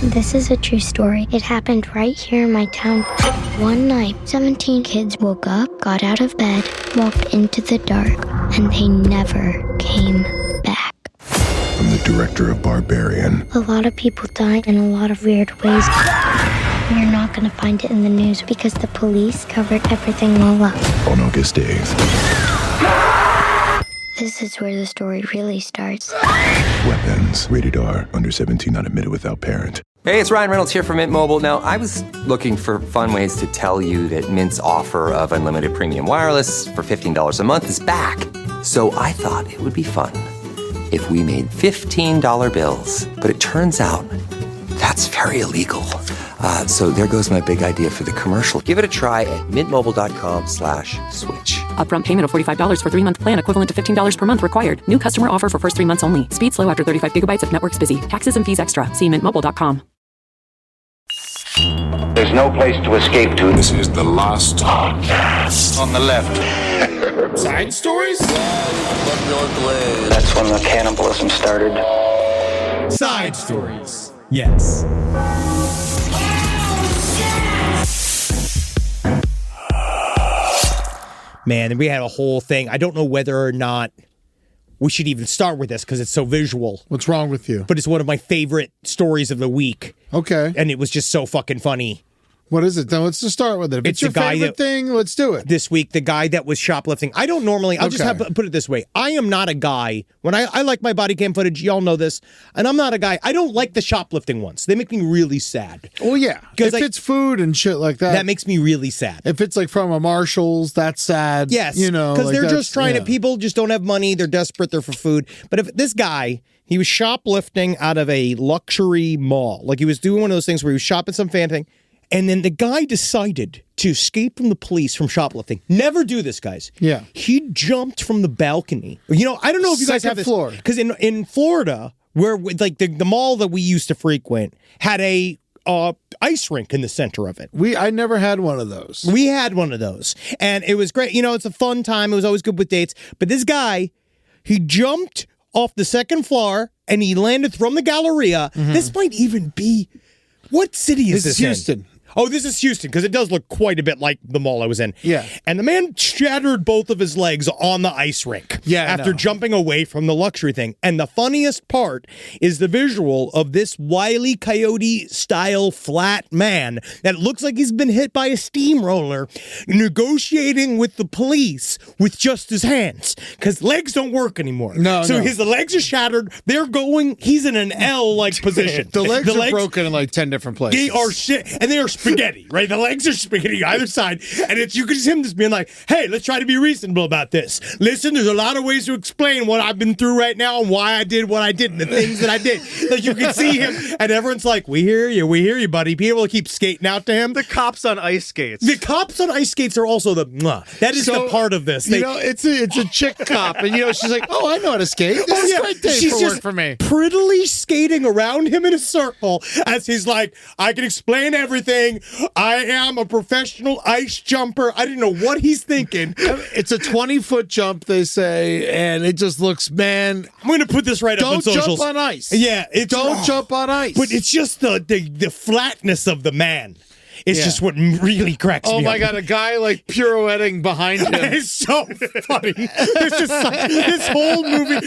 This is a true story. It happened right here in my town. One night, 17 kids woke up, got out of bed, walked into the dark, and they never came back. I'm the director of Barbarian. A lot of people die in a lot of weird ways. You're not going to find it in the news because the police covered everything all up. On August 8th. This is where the story really starts. Weapons. Rated R. Under 17, not admitted without parent. Hey, it's Ryan Reynolds here from Mint Mobile. Now, I was looking for fun ways to tell you that Mint's offer of unlimited premium wireless for $15 a month is back. So I thought it would be fun if we made $15 bills. But it turns out that's very illegal. So there goes my big idea for the commercial. Give it a try at mintmobile.com/switch. Upfront payment of $45 for 3-month plan equivalent to $15 per month required. New customer offer for first 3 months only. Speed slow after 35 gigabytes if network's busy. Taxes and fees extra. See mintmobile.com. There's no place to escape to. This is the last podcast. On the left. Side stories? That's when the cannibalism started. Side stories. Yes. Man, we had a whole thing. I don't know whether or not we should even start with this because it's so visual. What's wrong with you? But it's one of my favorite stories of the week. Okay. And it was just so fucking funny. What is it? Then let's just start with it. If it's your favorite thing, let's do it. This week, the guy that was shoplifting. I don't normally, I'll just put it this way. I am not a guy, when I like my body cam footage, y'all know this, and I'm not a guy, I don't like the shoplifting ones. They make me really sad. Well, yeah. If it's food and shit like that. That makes me really sad. If it's like from a Marshall's, that's sad. Yes. You know. Because they're just trying to, people just don't have money, they're desperate, they're for food. But if this guy, he was shoplifting out of a luxury mall. Like he was doing one of those things where he was shopping some fan thing. And then the guy decided to escape from the police from shoplifting. Never do this, guys. Yeah. He jumped from the balcony. You know, I don't know if you guys have this. Second floor. Because in Florida, where like the mall that we used to frequent had a ice rink in the center of it. I never had one of those. We had one of those. And it was great. You know, it's a fun time. It was always good with dates. But this guy, he jumped off the second floor and he landed from the Galleria. Mm-hmm. This might even be... What city is this in? Houston. Oh, this is Houston, because it does look quite a bit like the mall I was in. Yeah. And the man shattered both of his legs on the ice rink. Yeah, after jumping away from the luxury thing. And the funniest part is the visual of this Wile E. Coyote-style flat man that looks like he's been hit by a steamroller negotiating with the police with just his hands. Because legs don't work anymore. So his legs are shattered. He's in an L-like position. The legs are broken in like 10 different places. They are shit. And they are spaghetti, right? The legs are spaghetti either side, and you can see him just being like, hey, let's try to be reasonable about this. Listen, there's a lot of ways to explain what I've been through right now and why I did what I did and the things that I did. Like, you can see him, and everyone's like, we hear you, buddy. People keep skating out to him. The cops on ice skates. The cops on ice skates are also the that is the part of this. It's a chick cop, and she's like, oh, I know how to skate. This is a great day for work for me. Prettily skating around him in a circle as he's like, I can explain everything. I am a professional ice jumper. I didn't know what he's thinking. It's a 20-foot jump, they say, and it just looks, man. I'm going to put this right up on socials. Don't jump on ice. Yeah. Don't jump on ice. But it's just the flatness of the man. It's just what really cracks me up. Oh my God, a guy like pirouetting behind him. It's so funny. It's just this whole movie.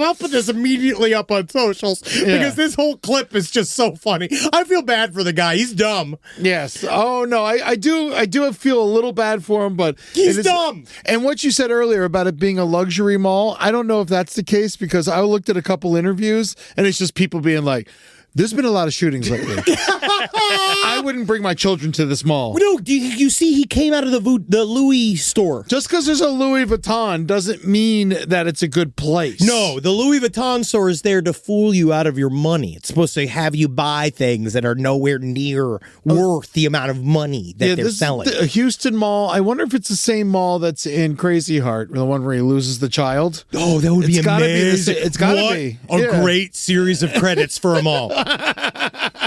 I'll put this immediately up on socials because this whole clip is just so funny. I feel bad for the guy. He's dumb. Yes. Oh no, I do feel a little bad for him, but he's dumb. And what you said earlier about it being a luxury mall, I don't know if that's the case because I looked at a couple interviews and it's just people being like, there's been a lot of shootings lately. I wouldn't bring my children to this mall. No, you see he came out of the Louis store. Just because there's a Louis Vuitton doesn't mean that it's a good place. No, the Louis Vuitton store is there to fool you out of your money. It's supposed to have you buy things that are nowhere near worth the amount of money that they're selling. A Houston mall. I wonder if it's the same mall that's in Crazy Heart, the one where he loses the child. Oh, that would be amazing. It's got to be. A great series of credits for a mall.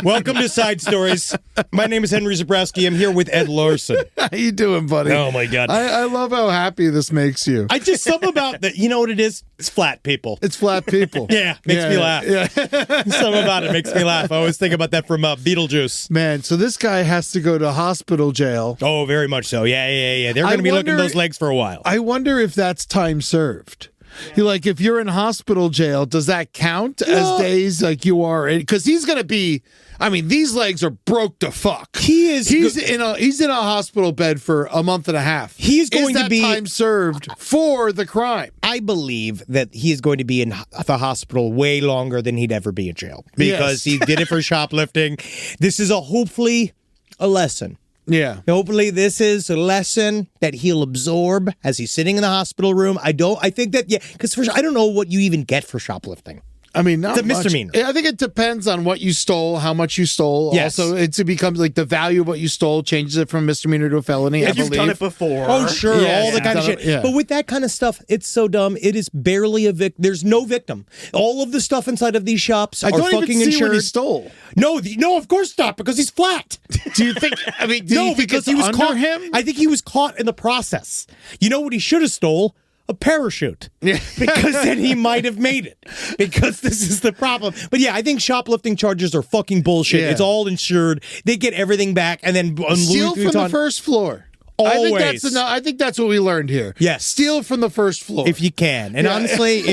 Welcome to Side Stories. My name is Henry Zabrowski. I'm here with Ed Larson. How you doing, buddy? Oh, my God. I love how happy this makes you. I just, something about that, you know what it is? It's flat people. It's flat people. Yeah, makes me laugh. Yeah. Something about it makes me laugh. I always think about that from Beetlejuice. Man, so this guy has to go to hospital jail. Oh, very much so. Yeah. They're going to be looking at those legs for a while. I wonder if that's time served. You're like, if you're in hospital jail, does that count as days like you are? Because he's going to be, I mean, these legs are broke to fuck. He's in a hospital bed for a month and a half. He's going to be time served for the crime. I believe that he is going to be in the hospital way longer than he'd ever be in jail because he did it for shoplifting. This is hopefully a lesson. Yeah. Hopefully this is a lesson that he'll absorb as he's sitting in the hospital room. I think that, because I don't know what you even get for shoplifting. I mean, not it's a much. misdemeanor. I think it depends on what you stole, how much you stole. Yes. Also, it becomes like the value of what you stole changes it from misdemeanor to a felony. If you've done it before. Oh, sure. All the kind of shit. Yeah. But with that kind of stuff, it's so dumb. It is barely a victim. There's no victim. All of the stuff inside of these shops are fucking even see insured. What he stole. No, of course not, because he's flat. Do you think? I mean, no, because he was under caught. Him? I think he was caught in the process. You know what he should have stole? A parachute. Yeah. Because then he might have made it. Because this is the problem. But yeah, I think shoplifting charges are fucking bullshit. Yeah. It's all insured. They get everything back and then steal from the first floor. Always. I think that's what we learned here. Yes. Steal from the first floor. If you can. And honestly,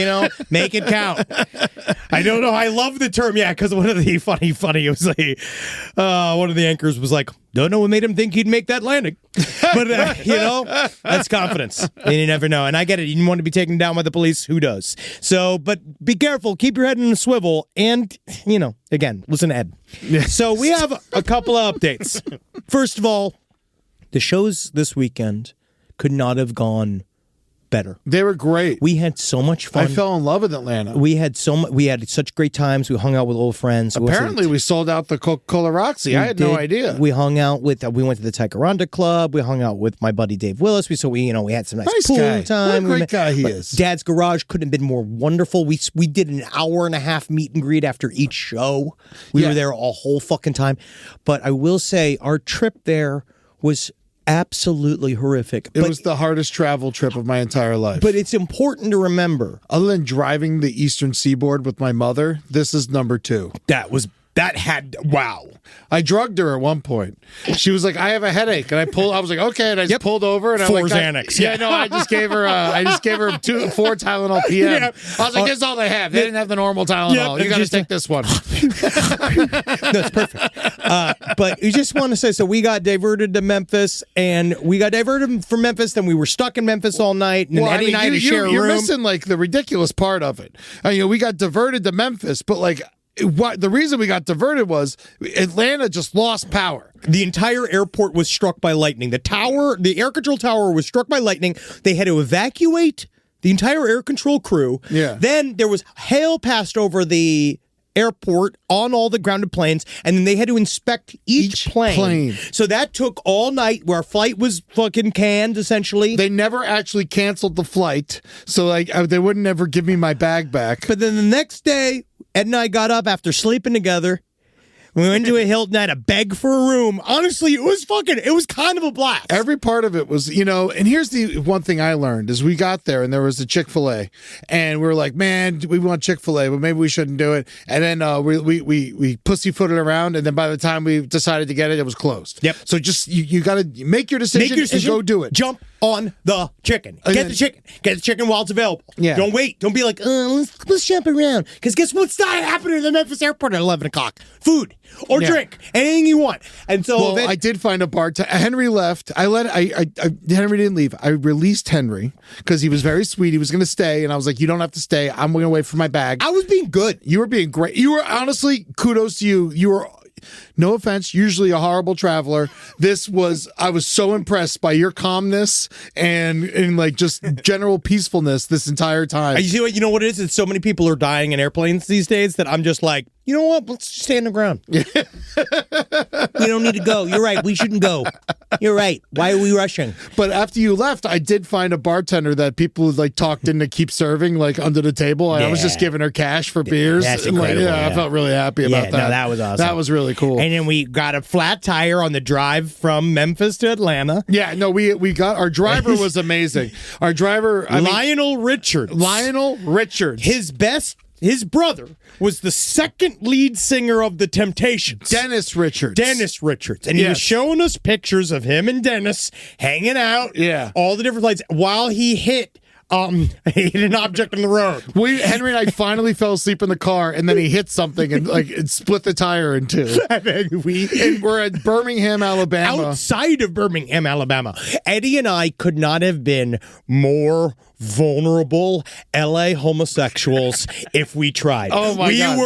make it count. I don't know. I love the term. Yeah, because one of the funny, it was like, one of the anchors was like, don't know what made him think he'd make that landing. But, that's confidence. And you never know. And I get it. You want to be taken down by the police. Who does? So, but be careful. Keep your head in a swivel. And, again, listen to Ed. So we have a couple of updates. First of all, the shows this weekend could not have gone better. They were great. We had so much fun. I fell in love with Atlanta. We had such great times. We hung out with old friends. Apparently, we sold out the Coca-Cola Roxy. I had no idea. We hung out with. We went to the Ticaranda Club. We hung out with my buddy Dave Willis. We had some nice pool guy. time. What a great guy he is. Dad's Garage couldn't have been more wonderful. We did an hour and a half meet and greet after each show. We were there a whole fucking time. But I will say, our trip there was absolutely horrific. It was the hardest travel trip of my entire life. But it's important to remember. Other than driving the Eastern Seaboard with my mother, this is number 2. Wow. I drugged her at one point. She was like, I have a headache. And I was like, okay. And I just pulled over and I was like, Xanax. I just gave her 4 Tylenol PM. Yeah. I was like, this is all they have. They didn't have the normal Tylenol. You got to take this one. That's perfect. But you just want to say, so we got diverted to Memphis, and we got diverted from Memphis, then we were stuck in Memphis all night, and Eddie and I had to share a room. You're missing like the ridiculous part of it. We got diverted to Memphis, but like, the reason we got diverted was Atlanta just lost power. The entire airport was struck by lightning. The air control tower was struck by lightning. They had to evacuate the entire air control crew. Yeah. Then there was hail passed over the airport on all the grounded planes, and then they had to inspect each plane. So that took all night, where our flight was fucking canned, essentially. They never actually canceled the flight, so they wouldn't ever give me my bag back. But then the next day, Ed and I got up after sleeping together. We went to a Hilton, I had to beg for a room. Honestly, it was kind of a blast. Every part of it was, and here's the one thing I learned is we got there and there was a Chick-fil-A and we were like, man, we want Chick-fil-A, but maybe we shouldn't do it. And then we pussyfooted around, and then by the time we decided to get it, it was closed. Yep. So just, you got to make your decision and go do it. Jump on the chicken. Get the chicken. Get the chicken while it's available. Yeah. Don't wait. Don't be like, let's jump around. Because guess what's not happening at the Memphis airport at 11 o'clock? Food or drink. Anything you want. And so I did find a bar. Henry left. Henry didn't leave. I released Henry because he was very sweet. He was going to stay. And I was like, you don't have to stay. I'm going to wait for my bag. I was being good. You were being great. You were, honestly, kudos to you. You were, no offense, usually a horrible traveler. I was so impressed by your calmness and like just general peacefulness this entire time. You know what it is? It's so many people are dying in airplanes these days that I'm just like, you know what? Let's just stay on the ground. We don't need to go. You're right. We shouldn't go. You're right. Why are we rushing? But after you left, I did find a bartender that people like talked in to keep serving like under the table. I was just giving her cash for beers. That's And, incredible. I felt really happy about that. No, that was awesome. That was really cool. And then we got a flat tire on the drive from Memphis to Atlanta. Yeah, no, we got our driver was amazing. Our driver, Lionel Richards. His brother was the second lead singer of the Temptations. Dennis Richards. And he was showing us pictures of him and Dennis hanging out. Yeah. All the different lights while he hit an object on the road. Henry and I finally fell asleep in the car, and then he hit something and like it split the tire in two. And we're at Birmingham, Alabama. Outside of Birmingham, Alabama. Eddie and I could not have been more vulnerable LA homosexuals if we tried. Oh my God.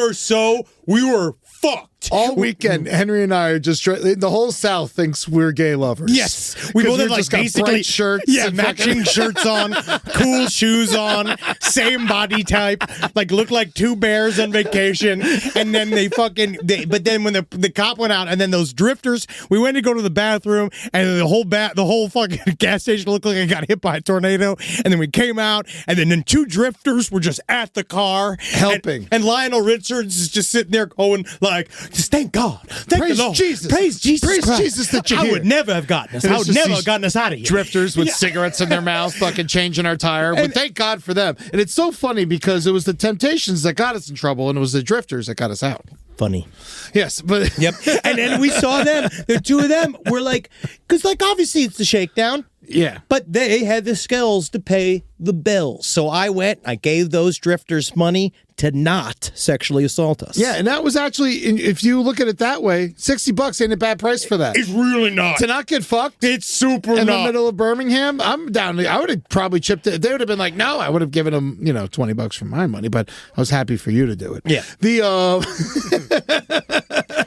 We were fucked. All weekend, Henry and I are just the whole South thinks we're gay lovers. Yes, we both have like just got basically bright shirts, and matching shirts on, cool shoes on, same body type, like look like two bears on vacation. And then but then when the cop went out, and then those drifters, we went to go to the bathroom, and the whole fucking gas station looked like it got hit by a tornado. And then we came out, and then two drifters were just at the car helping, and Lionel Richards is just sitting there going like, just thank God. Praise the Lord. Jesus. Praise Jesus. Praise Christ. Jesus that you're I here. would never have gotten us. I would never have gotten us out of here. Drifters with cigarettes in their mouth, fucking changing our tire. But thank God for them. And it's so funny because it was the Temptations that got us in trouble, and it was the Drifters that got us out. Funny. Yes, but Yep. And then we saw them. The two of them were like, because like obviously it's the shakedown. Yeah. But they had the skills to pay the bills. So I gave those drifters money to not sexually assault us. Yeah, and that was actually, if you look at it that way, $60 ain't a bad price for that. It's really not. To not get fucked It's super in not. the middle of Birmingham, I'm down. I would have probably chipped it. They would have been like, no, I would have given them, $20 for my money, but I was happy for you to do it. Yeah.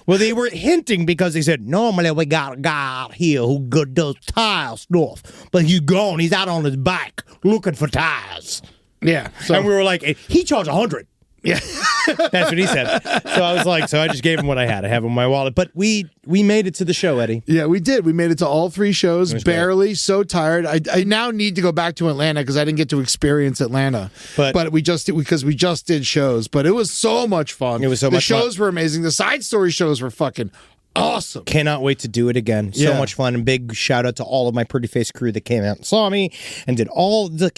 Well, they were hinting because they said, normally we got a guy out here who does tire stuff, but he's gone. He's out on his bike looking for tires. Yeah. So, And we were like, he charged $100. yeah. That's what he said. So I was like, I just gave him what I had. I have in my wallet. But we made it to the show, Eddie. Yeah, we did. We made it to all three shows, barely. So tired. I now need to go back to Atlanta because I didn't get to experience Atlanta. But we just did shows. But it was so much fun. It was so much fun. The shows were amazing. The side story shows were fucking awesome. Cannot wait to do it again. So much fun. And big shout out to all of my Pretty Face crew that came out and saw me and did all the,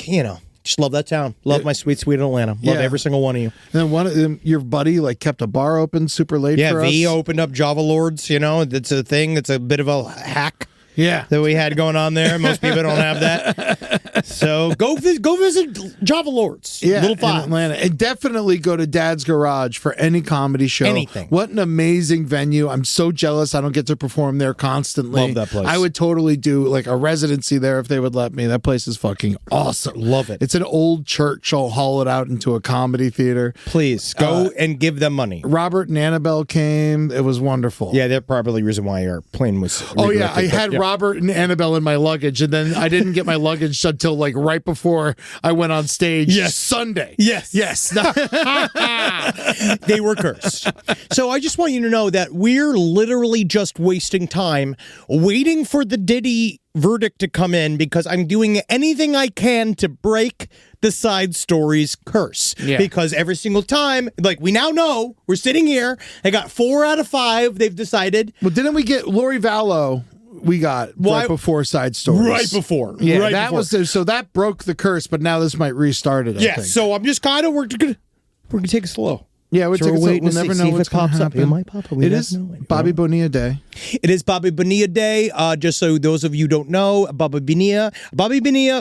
just love that town. Love my sweet Atlanta. Love every single one of you. And then one of them, your buddy kept a bar open super late for us. V opened up Java Lords, It's a thing. It's a bit of a hack. Yeah. That we had going on there. Most people don't have that. So go visit Java Lords. Little in Atlanta. And definitely go to Dad's Garage for any comedy show. Anything. What an amazing venue. I'm so jealous I don't get to perform there constantly. Love that place. I would totally do like a residency there if they would let me. That place is fucking awesome. Love it. It's an old church all hollowed out into a comedy theater. Please go and give them money. Robert and Annabelle came. It was wonderful. Yeah, they're probably the reason why our plane was redirected, I had Robert and Annabelle in my luggage, and then I didn't get my luggage until like right before I went on stage. Yes. Sunday. Yes. They were cursed. So I just want you to know that we're literally just wasting time waiting for the Diddy verdict to come in because I'm doing anything I can to break the side stories curse. Yeah. Because every single time, like we now know, we're sitting here, they got 4 out of 5, they've decided. Well, didn't we get Lori Vallow? We got right before side stories. Right before. Yeah, right that before. was so that broke the curse, but now this might restart it. I think. So I'm just kind of we're gonna take it slow. Yeah, we'll So take it we're slow. waiting We'll to never see know if what's it going to pops up. happen. It might pop up. We It never is know. Bobby Bonilla Day. It is Bobby Bonilla Day. Just so those of you who don't know, Bobby Bonilla,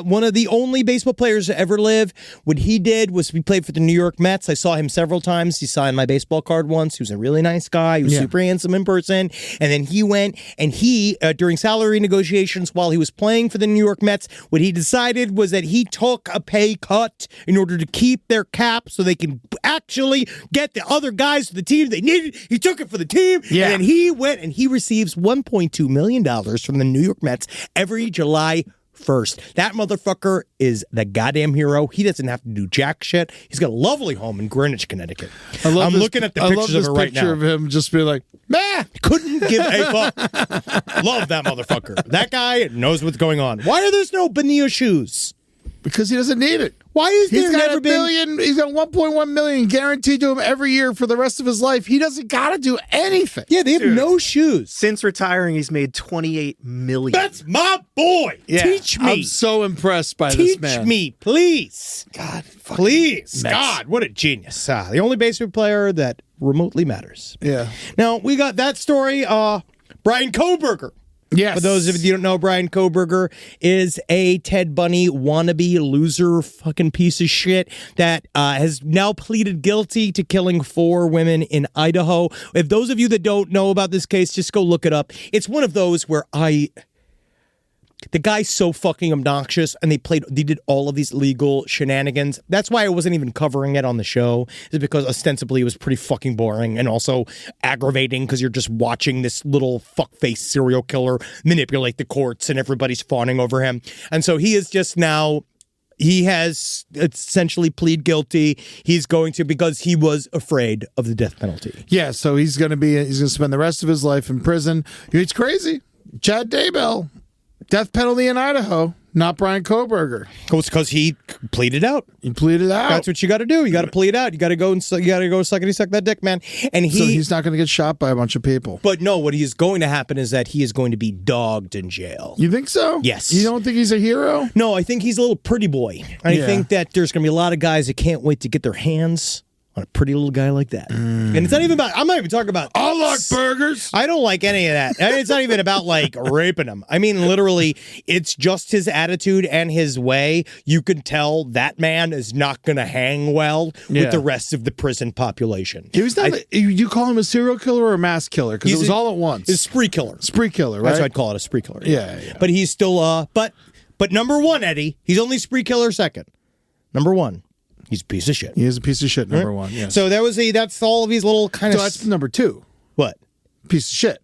one of the only baseball players to ever live. What he did was he played for the New York Mets. I saw him several times. He signed my baseball card once. He was a really nice guy. He was super handsome in person. And then he went and during salary negotiations while he was playing for the New York Mets, what he decided was that he took a pay cut in order to keep their cap so they can actually get the other guys to the team they needed. He took it for the team. Yeah. And then he went and he receives $1.2 million from the New York Mets every July first. That motherfucker is the goddamn hero. He doesn't have to do jack shit. He's got a lovely home in Greenwich, Connecticut. I'm looking at the pictures of it right now. picture of him just being like, man, couldn't give a fuck. Love that motherfucker. That guy knows what's going on. Why are there no Bonilla shoes? because he doesn't need it. Why is there He's got never a billion? He's got 1.1 million guaranteed to him every year for the rest of his life. He doesn't got to do anything. Yeah, they have no shoes. Since retiring, he's made $28 million. That's my boy. Yeah, Teach me. I'm so impressed by this man. Teach me, please. God, please. Mets. God, what a genius. The only baseball player that remotely matters. Yeah. Now, we got that story. Brian Kohberger. Yes. For those of you who don't know, Brian Kohberger is a Ted Bundy wannabe loser fucking piece of shit that has now pleaded guilty to killing 4 women in Idaho. If those of you that don't know about this case, just go look it up. It's one of those where the guy's so fucking obnoxious, and they did all of these legal shenanigans. That's why I wasn't even covering it on the show, is because ostensibly it was pretty fucking boring and also aggravating because you're just watching this little fuckface serial killer manipulate the courts and everybody's fawning over him. And so he is just now, he has essentially plead guilty. He's going to, because he was afraid of the death penalty. Yeah, so he's going to spend the rest of his life in prison. It's crazy. Chad Daybell. Death penalty in Idaho, not Brian Kohberger. It's because he pleaded out. He pleaded out. That's what you got to do. You got to plead out. You got to go and suckity suck that dick, man. And so he's not going to get shot by a bunch of people. But no, what is going to happen is that he is going to be dogged in jail. You think so? Yes. You don't think he's a hero? No, I think he's a little pretty boy. I think that there's going to be a lot of guys that can't wait to get their hands on a pretty little guy like that. And it's not even about, I'm not even talking about, I like burgers. I don't like any of that. And it's not even about like raping him. I mean, literally, it's just his attitude and his way. You can tell that man is not going to hang well with the rest of the prison population. He was not. You call him a serial killer or a mass killer? Because it was all at once. It's a spree killer. Spree killer, right? That's what I'd call it, a spree killer. Yeah. But he's still, but number one, Eddie, he's only spree killer second. Number one. He's a piece of shit. He is a piece of shit, number one. Yes. So that's all of these little kind of... So that's number 2. What? Piece of shit.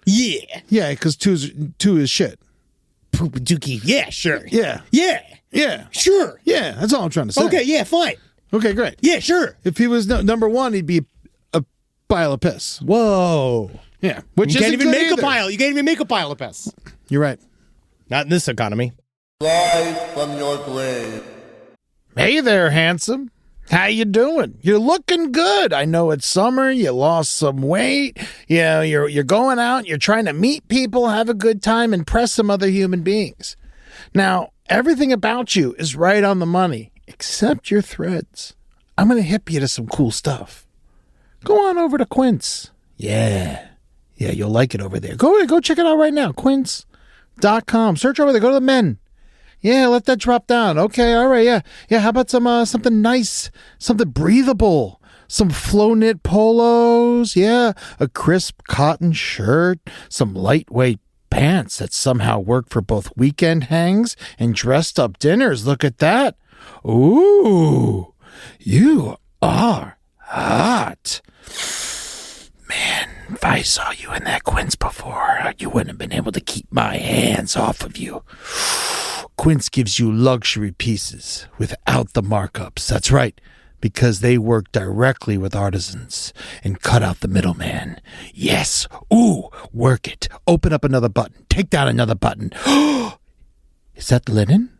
Yeah. Yeah, because 2 is shit. Poop dookie. Yeah, sure. Yeah. Yeah. Yeah. Sure. Yeah, that's all I'm trying to say. Okay, yeah, fine. Okay, great. Yeah, sure. If he was number 1, he'd be a pile of piss. Whoa. Yeah. Which you can't even make either. a pile. You can't even make a pile of piss. You're right. Not in this economy. Rise from your grave. Hey there, handsome. How you doing? You're looking good. I know it's summer. You lost some weight. You know, you're going out. You're trying to meet people, have a good time, impress some other human beings. Now, everything about you is right on the money, except your threads. I'm going to hip you to some cool stuff. Go on over to Quint's. Yeah, you'll like it over there. Go check it out right now. Quints.com. Search over there. Go to the men. Yeah, let that drop down. Okay, all right, yeah. How about something nice, something breathable, some flow knit polos? Yeah, a crisp cotton shirt, some lightweight pants that somehow work for both weekend hangs and dressed up dinners. Look at that. Ooh, you are hot. Man, if I saw you in that Quince before, you wouldn't have been able to keep my hands off of you. Quince gives you luxury pieces without the markups. That's right, because they work directly with artisans and cut out the middleman. Yes. Ooh, work it. Open up another button. Take down another button. Is that linen?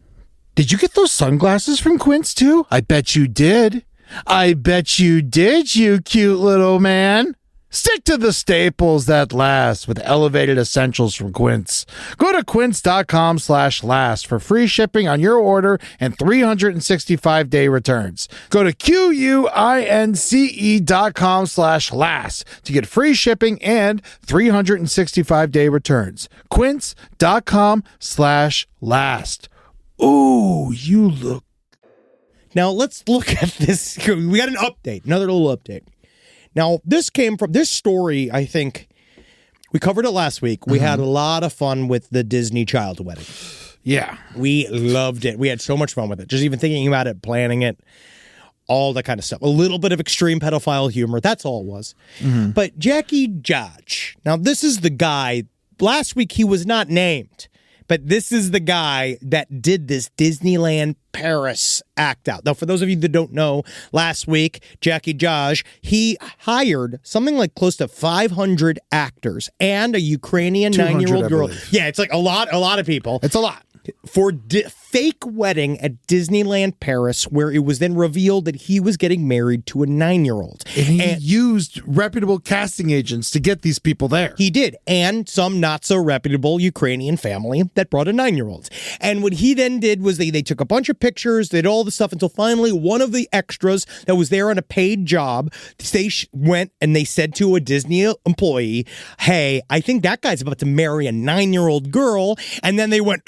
Did you get those sunglasses from Quince too? I bet you did. I bet you did, you cute little man. Stick to the staples that last with elevated essentials from Quince. Go to quince.com/last for free shipping on your order and 365-day returns. Go to QUINCE.com/last to get free shipping and 365-day returns. Quince.com/last. Ooh, you look. Now, let's look at this. We got an update, another little update. Now, this came from this story, I think, we covered it last week. We had a lot of fun with the Disney child wedding. Yeah. We loved it. We had so much fun with it. Just even thinking about it, planning it, all that kind of stuff. A little bit of extreme pedophile humor. That's all it was. But Jackie Judge. Now, this is the guy. Last week, he was not named. But this is the guy that did this Disneyland Paris act out. Now, for those of you that don't know, last week, Jackie Josh, he hired something like close to 500 actors and a Ukrainian 9-year-old girl. Yeah, it's like a lot of people. It's a lot. For fake wedding at Disneyland Paris, where it was then revealed that he was getting married to a 9-year-old. And he used reputable casting agents to get these people there. He did, and some not so reputable Ukrainian family that brought a 9-year-old. And what he then did was they took a bunch of pictures, did all the stuff until finally one of the extras that was there on a paid job, they went and they said to a Disney employee, hey, I think that guy's about to marry a 9-year-old girl. And then they went,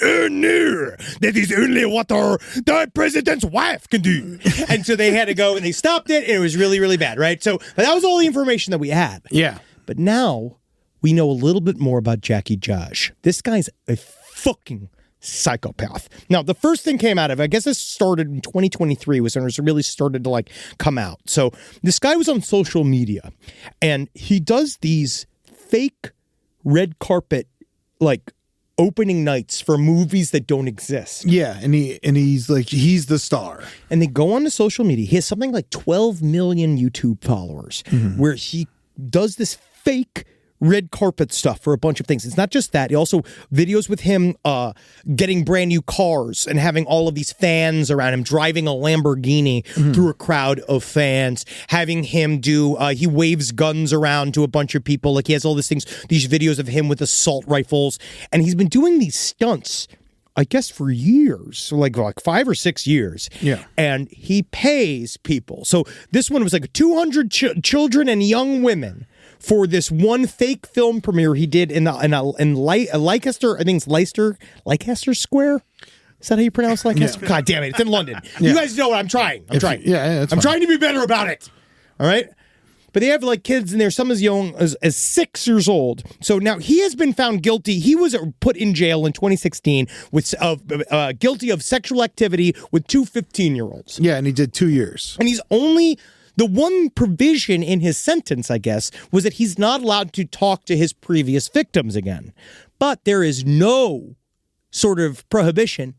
no, that is only what the president's wife can do. And so they had to go and they stopped it, and it was really, really bad, right? So that was all the information that we had. Yeah. But now we know a little bit more about Jackie Josh. This guy's a fucking psychopath. Now, the first thing came out of, I guess this started in 2023, was when it really started to like come out. So this guy was on social media, and he does these fake red carpet, like, opening nights for movies that don't exist. Yeah, and he's like, he's the star. And they go on to social media. He has something like 12 million YouTube followers, where he does this fake red carpet stuff for a bunch of things. It's not just that. He also videos with him getting brand new cars and having all of these fans around him, driving a Lamborghini through a crowd of fans, having him do, he waves guns around to a bunch of people. Like, he has all these things, these videos of him with assault rifles. And he's been doing these stunts, I guess, for years, so like 5 or 6 years. Yeah. And he pays people. So this one was like 200 children and young women for this one fake film premiere he did in Leicester, I think it's Leicester Square. Is that how you pronounce Leicester? Yeah. God damn it, it's in London. Yeah. You guys know what I'm trying. I'm trying to be better about it. All right? But they have like kids in there, some as young as 6 years old. So now he has been found guilty. He was put in jail in 2016 with guilty of sexual activity with 2 15-year-olds. Yeah, and he did 2 years. And he's only... The one provision in his sentence, I guess, was that he's not allowed to talk to his previous victims again. But there is no sort of prohibition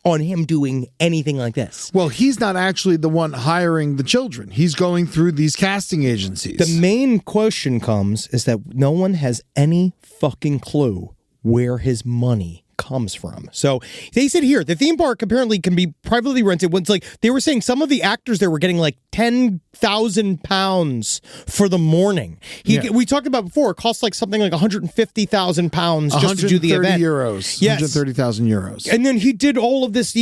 on him doing anything like this. Well, he's not actually the one hiring the children. He's going through these casting agencies. The main question is that no one has any fucking clue where his money comes from. So they said here, the theme park apparently can be privately rented. It's like they were saying some of the actors there were getting like £10,000 for the morning. We talked about before, it costs like something like £150,000 just to do the event. €130,000. Yes. 130,000 euros. And then he did all of these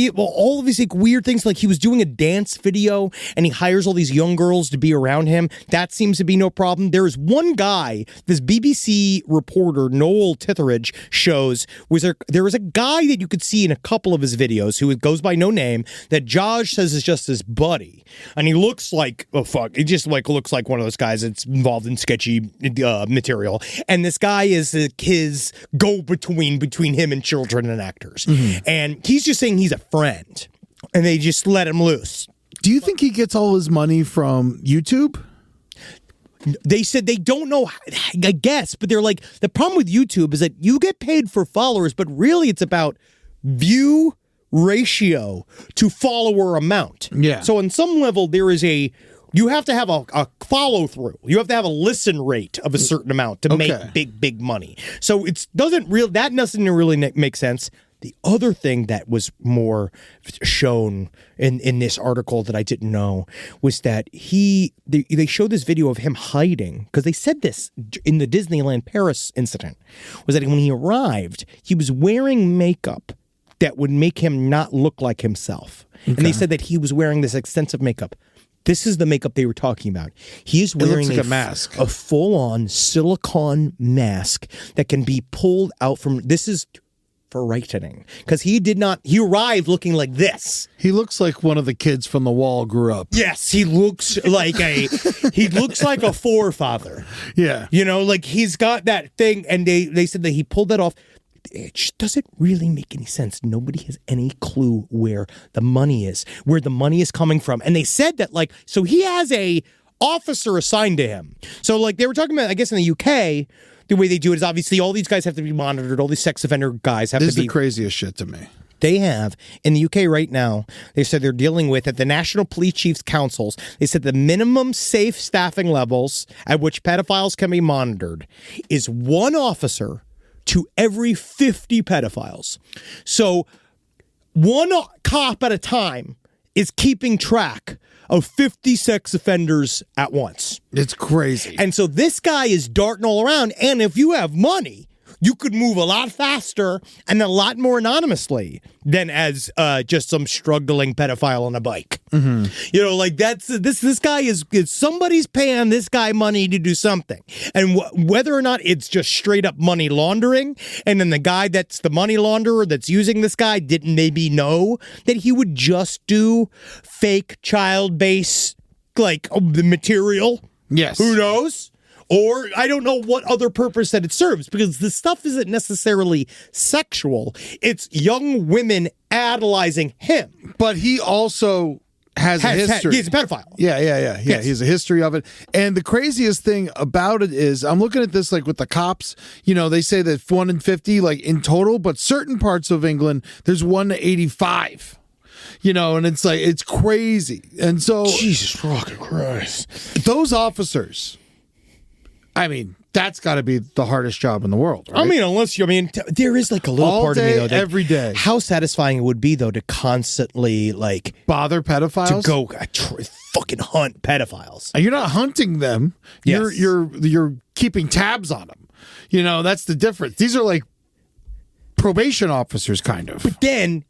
like weird things. Like he was doing a dance video and he hires all these young girls to be around him. That seems to be no problem. There is one guy, this BBC reporter, Noel Titheridge, shows, there was a guy that you could see in a couple of his videos who goes by no name that Josh says is just his buddy. And he looks like, he just like looks like one of those guys that's involved in sketchy material. And this guy is his go-between him and children and actors. And he's just saying he's a friend. And they just let him loose. Do you think he gets all his money from YouTube? They said they don't know, I guess, but they're like, the problem with YouTube is that you get paid for followers, but really it's about view ratio to follower amount. Yeah. So on some level, you have to have a follow through. You have to have a listen rate of a certain amount to make big money. So that doesn't really make sense. The other thing that was more shown in this article that I didn't know was that they showed this video of him hiding, because they said this in the Disneyland Paris incident, was that when he arrived, he was wearing makeup that would make him not look like himself. Okay. And they said that he was wearing this extensive makeup. This is the makeup they were talking about. He is wearing a mask, a full-on silicone mask that can be pulled out from. This is frightening, because he arrived looking like this. He looks like one of the kids from The Wall grew up. Yes, he looks like a forefather. Yeah. You know, like he's got that thing, and they said that he pulled that off. It just doesn't really make any sense. Nobody has any clue where the money is coming from. And they said that, like, so he has a officer assigned to him. So, like, they were talking about, I guess in the UK, the way they do it is obviously all these guys have to be monitored. All these sex offender guys have This to is be. the craziest shit to me. They have, in the UK right now, they said they're dealing with, at the National Police Chiefs Councils, they said the minimum safe staffing levels at which pedophiles can be monitored is 1 officer to every 50 pedophiles. So 1 cop at a time is keeping track of 50 sex offenders at once. It's crazy. And so this guy is darting all around, and if you have money, you could move a lot faster and a lot more anonymously than as just some struggling pedophile on a bike. Mm-hmm. You know, like this guy is somebody's paying this guy money to do something, and whether or not it's just straight up money laundering, and then the guy that's the money launderer that's using this guy didn't maybe know that he would just do fake child base like the material. Yes, who knows? Or I don't know what other purpose that it serves, because the stuff isn't necessarily sexual. It's young women idolizing him. But he also has a history. He's a pedophile. Yeah. Yes. He has a history of it. And the craziest thing about it is, I'm looking at this like with the cops, you know, they say that 1 in 50, like in total, but certain parts of England, there's 1 to 85. You know, and it's like, it's crazy. And so, Jesus fucking Christ. Those officers, I mean, that's got to be the hardest job in the world, right? I mean, there is like a little all part day, of me, though, that every day. How satisfying it would be, though, to constantly, like, bother pedophiles? To go fucking hunt pedophiles. And you're not hunting them. Yes. You're keeping tabs on them. You know, that's the difference. These are like probation officers, kind of. But then,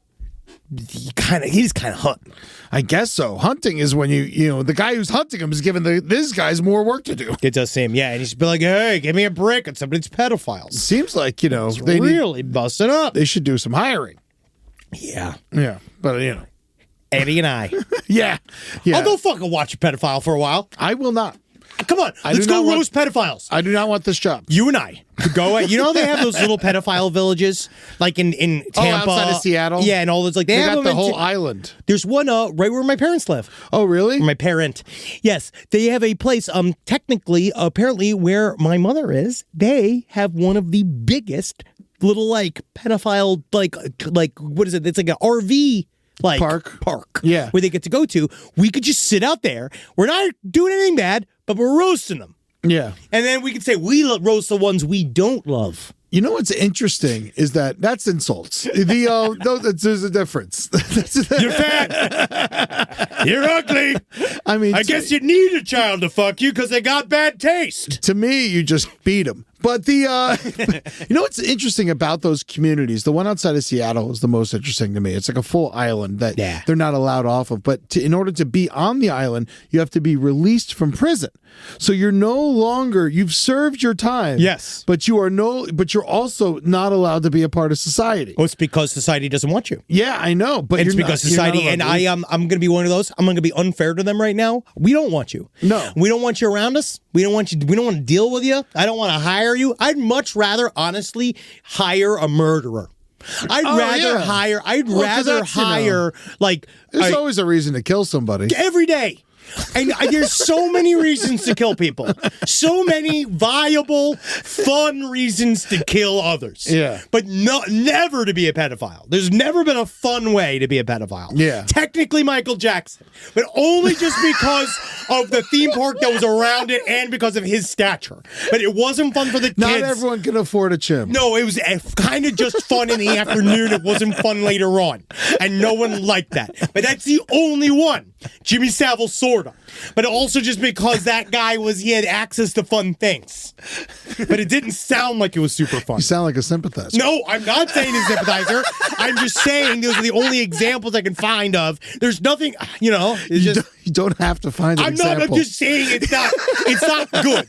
he's kind of hunting. I guess so. Hunting is when you know, the guy who's hunting him is giving this guy's more work to do. It does seem, yeah. And he's be like, hey, give me a break on somebody's pedophiles. Seems like, you know, they really busting up. They should do some hiring. Yeah. Yeah. But, you know. Eddie and I. Yeah. I'll go fucking watch a pedophile for a while. I will not. Come on, let's go roast pedophiles. I do not want this job. You and I could go. You know they have those little pedophile villages, like in Tampa, outside of Seattle. Yeah, and all those like they have got them the whole island. There's one right where my parents live. Oh, really? My parent. Yes, they have a place. Technically, apparently, where my mother is, they have one of the biggest little like pedophile like what is it? It's like an RV. Like park, yeah, where they get to go to. We could just sit out there. We're not doing anything bad, but we're roasting them. Yeah, and then we can say we roast the ones we don't love. You know what's interesting is that's insults. There's a difference. You're fat. You're ugly. I mean, I guess you need a child to fuck you because they got bad taste. To me, you just beat them. But you know what's interesting about those communities? The one outside of Seattle is the most interesting to me. It's like a full island that they're not allowed off of. But in order to be on the island, you have to be released from prison. So you're no longer, you've served your time. Yes. But you're also not allowed to be a part of society. Well, it's because society doesn't want you. Yeah, I know. But it's because society, and I'm going to be one of those. I'm going to be unfair to them right now. We don't want you. No. We don't want you around us. We don't want you. We don't want to deal with you. I don't want to hire you. I'd much rather, honestly, hire a murderer. I'd rather hire like. There's always a reason to kill somebody. Every day. And there's so many reasons to kill people. So many viable, fun reasons to kill others. Yeah. But never to be a pedophile. There's never been a fun way to be a pedophile. Yeah. Technically Michael Jackson. But only just because of the theme park that was around it and because of his stature. But it wasn't fun for the kids. Not everyone can afford a chimp. No, it was kind of just fun in the afternoon. It wasn't fun later on. And no one liked that. But that's the only one. Jimmy Savile, sorta. But also just because that guy he had access to fun things. But it didn't sound like it was super fun. You sound like a sympathizer. No, I'm not saying a sympathizer. I'm just saying those are the only examples I can find of. There's nothing, you know. You don't have to find an example. I'm just saying it's not good.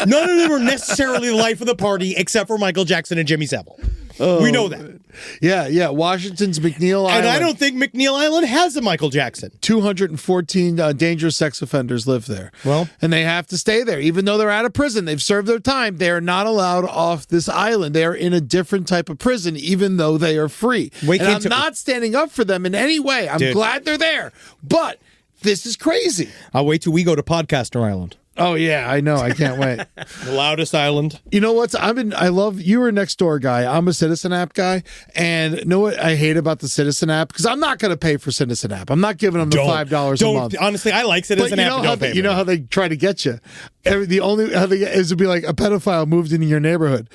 None of them are necessarily the life of the party except for Michael Jackson and Jimmy Savile. We know that. Yeah. Washington's McNeil Island. And I don't think McNeil Island has a Michael Jackson. 214 dangerous sex offenders live there. Well, and they have to stay there. Even though they're out of prison, they've served their time. They are not allowed off this island. They are in a different type of prison, even though they are free. And I'm not standing up for them in any way. I'm glad they're there. But this is crazy. I'll wait till we go to Podcaster Island. Oh yeah, I know. I can't wait. The loudest island. You know what? I love you were a Next Door guy. I'm a Citizen app guy, and you know what I hate about the Citizen app? Because I'm not going to pay for Citizen app. I'm not giving them the $5 a month. Honestly, I like Citizen app. You know how they try to get you. The only how they get is to be like a pedophile moved into your neighborhood.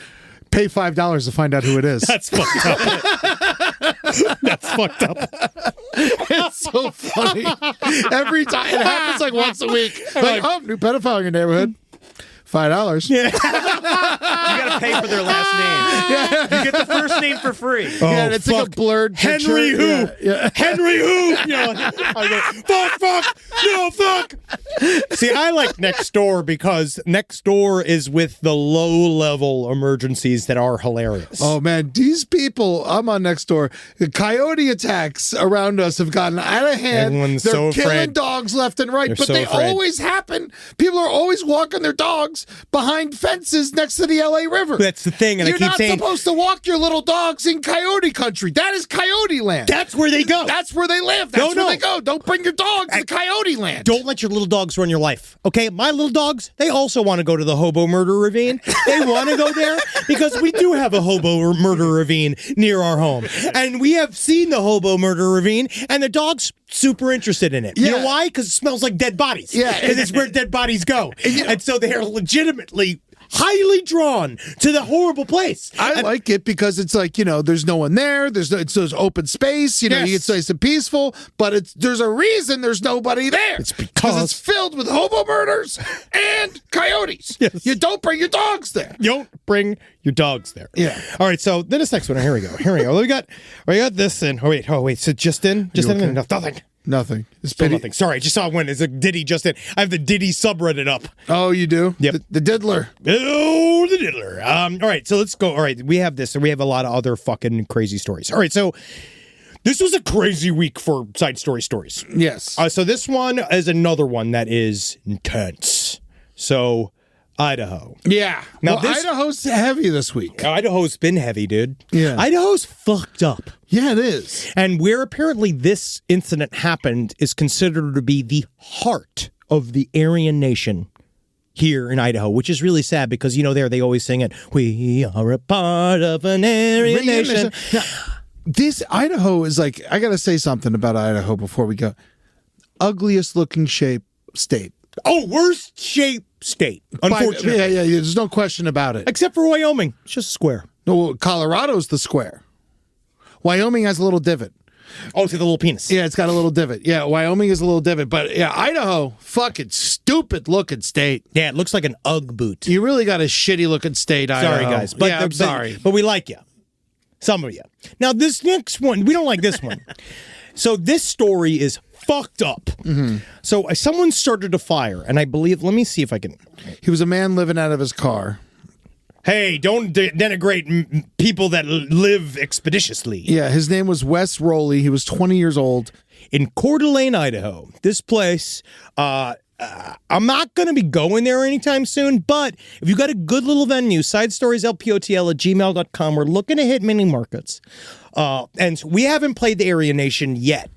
Pay $5 to find out who it is. That's fucked up. That's fucked up. It's so funny. Every time it happens like once a week. Like, oh, new pedophile in your neighborhood. $5. Yeah. You got to pay for their last name. Yeah. You get the first name for free. Oh, yeah, and it's like a blurred picture. Henry who? Yeah, yeah. Henry who? You know, I go, fuck, no, fuck. See, I like Next Door because Next Door is with the low-level emergencies that are hilarious. Oh, man, these people, I'm on Next Door. The coyote attacks around us have gotten out of hand. Everyone's They're so killing afraid. dogs left and right, They're but so they afraid. always happen. People are always walking their dogs behind fences next to the LA River. That's the thing, and You're I keep not saying supposed to walk your little dogs in coyote country. That is coyote land. that's where they go. That's where they live. That's No, where no. they go. Don't bring your dogs to coyote land. Don't let your little dogs run your life, okay? My little dogs, they also want to go to the hobo murder ravine. They want to go there because we do have a hobo murder ravine near our home. And we have seen the hobo murder ravine, and the dog's super interested in it. You know Yeah. why? Because it smells like dead bodies. Yeah. Because it's where dead bodies go. And so they are legitimately highly drawn to the horrible place. I like it because it's like, there's no one there. It's open space. Yes. It's nice and peaceful, but there's a reason there's nobody there. It's because it's filled with hobo murders and coyotes. Yes. You don't bring your dogs there. You don't bring your dogs there. Yeah. All right, so then this next one. Here we go. We got this in. Oh, wait. So just in? Just in? okay? No, nothing. Nothing. It's Still pity. nothing. Sorry, I just saw one. It's a Diddy just in. I have the Diddy subreddit up. Oh, you do? Yep. The diddler. Oh, the diddler. All right, so let's go. All right, we have this, and we have a lot of other fucking crazy stories. All right, so this was a crazy week for side stories. Yes. So this one is another one that is intense. So Idaho. Yeah. Now Well, Idaho's heavy this week. Idaho's been heavy, dude. Yeah. Idaho's fucked up. Yeah, it is. And where apparently this incident happened is considered to be the heart of the Aryan Nation here in Idaho, which is really sad because, there they always sing it, we are a part of an Aryan Nation. Now, this Idaho is like, I got to say something about Idaho before we go. Ugliest looking shape state. Oh, worst shape state, unfortunately. Yeah, there's no question about it. Except for Wyoming. It's just a square. No, Colorado's the square. Wyoming has a little divot. Oh, to the little penis. Yeah, it's got a little divot. Yeah, Wyoming is a little divot. But yeah, Idaho, fucking stupid looking state. Yeah, it looks like an Ugg boot. You really got a shitty looking state, Idaho. Sorry, guys. But I'm sorry. But we like you. Some of you. Now, this next one, we don't like this one. So this story is fucked up. Mm-hmm. So someone started a fire, and I believe, let me see if I can. He was a man living out of his car. Hey, don't denigrate people that live expeditiously. Yeah, his name was Wes Rowley. He was 20 years old. In Coeur d'Alene, Idaho. This place, I'm not going to be going there anytime soon, but if you got a good little venue, sidestorieslpotl@gmail.com, we're looking to hit mini markets. And we haven't played the Aryan Nation yet.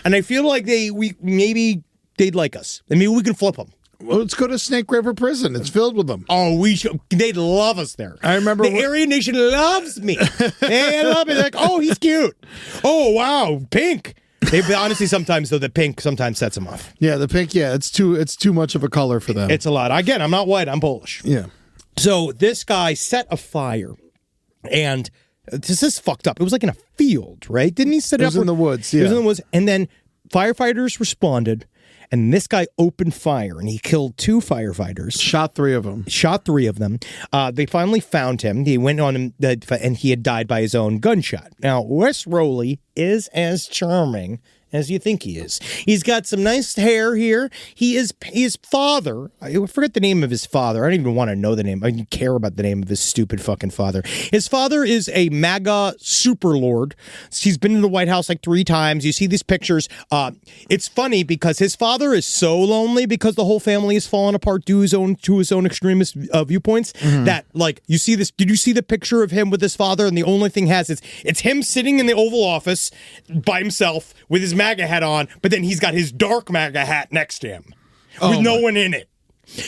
And I feel like maybe they'd like us. I mean, we can flip them. Well, let's go to Snake River Prison. It's filled with them. Oh, they'd love us there. I remember the Aryan Nation loves me. They love me. They're like, oh, he's cute. Oh, wow, pink. Honestly, sometimes though, the pink sometimes sets them off. Yeah, the pink. Yeah, it's too much of a color for them. It's a lot. Again, I'm not white. I'm Polish. Yeah. So this guy set a fire, and this is fucked up. It was like in a field, right? Didn't he set it up? It was in the woods. Yeah. It was in the woods, and then firefighters responded. And this guy opened fire, and he killed 2 firefighters. Shot 3 of them. They finally found him. He went on him, and he had died by his own gunshot. Now, Wes Rowley is as charming as you think he is. He's got some nice hair here. His father, I forget the name of his father. I don't even want to know the name. I don't care about the name of his stupid fucking father. His father is a MAGA superlord. He's been in the White House like 3 times. You see these pictures. It's funny because his father is so lonely because the whole family has fallen apart due to his own extremist viewpoints that, like, you see this. Did you see the picture of him with his father? And the only thing it's him sitting in the Oval Office by himself with his MAGA hat on, but then he's got his dark MAGA hat next to him with no one in it.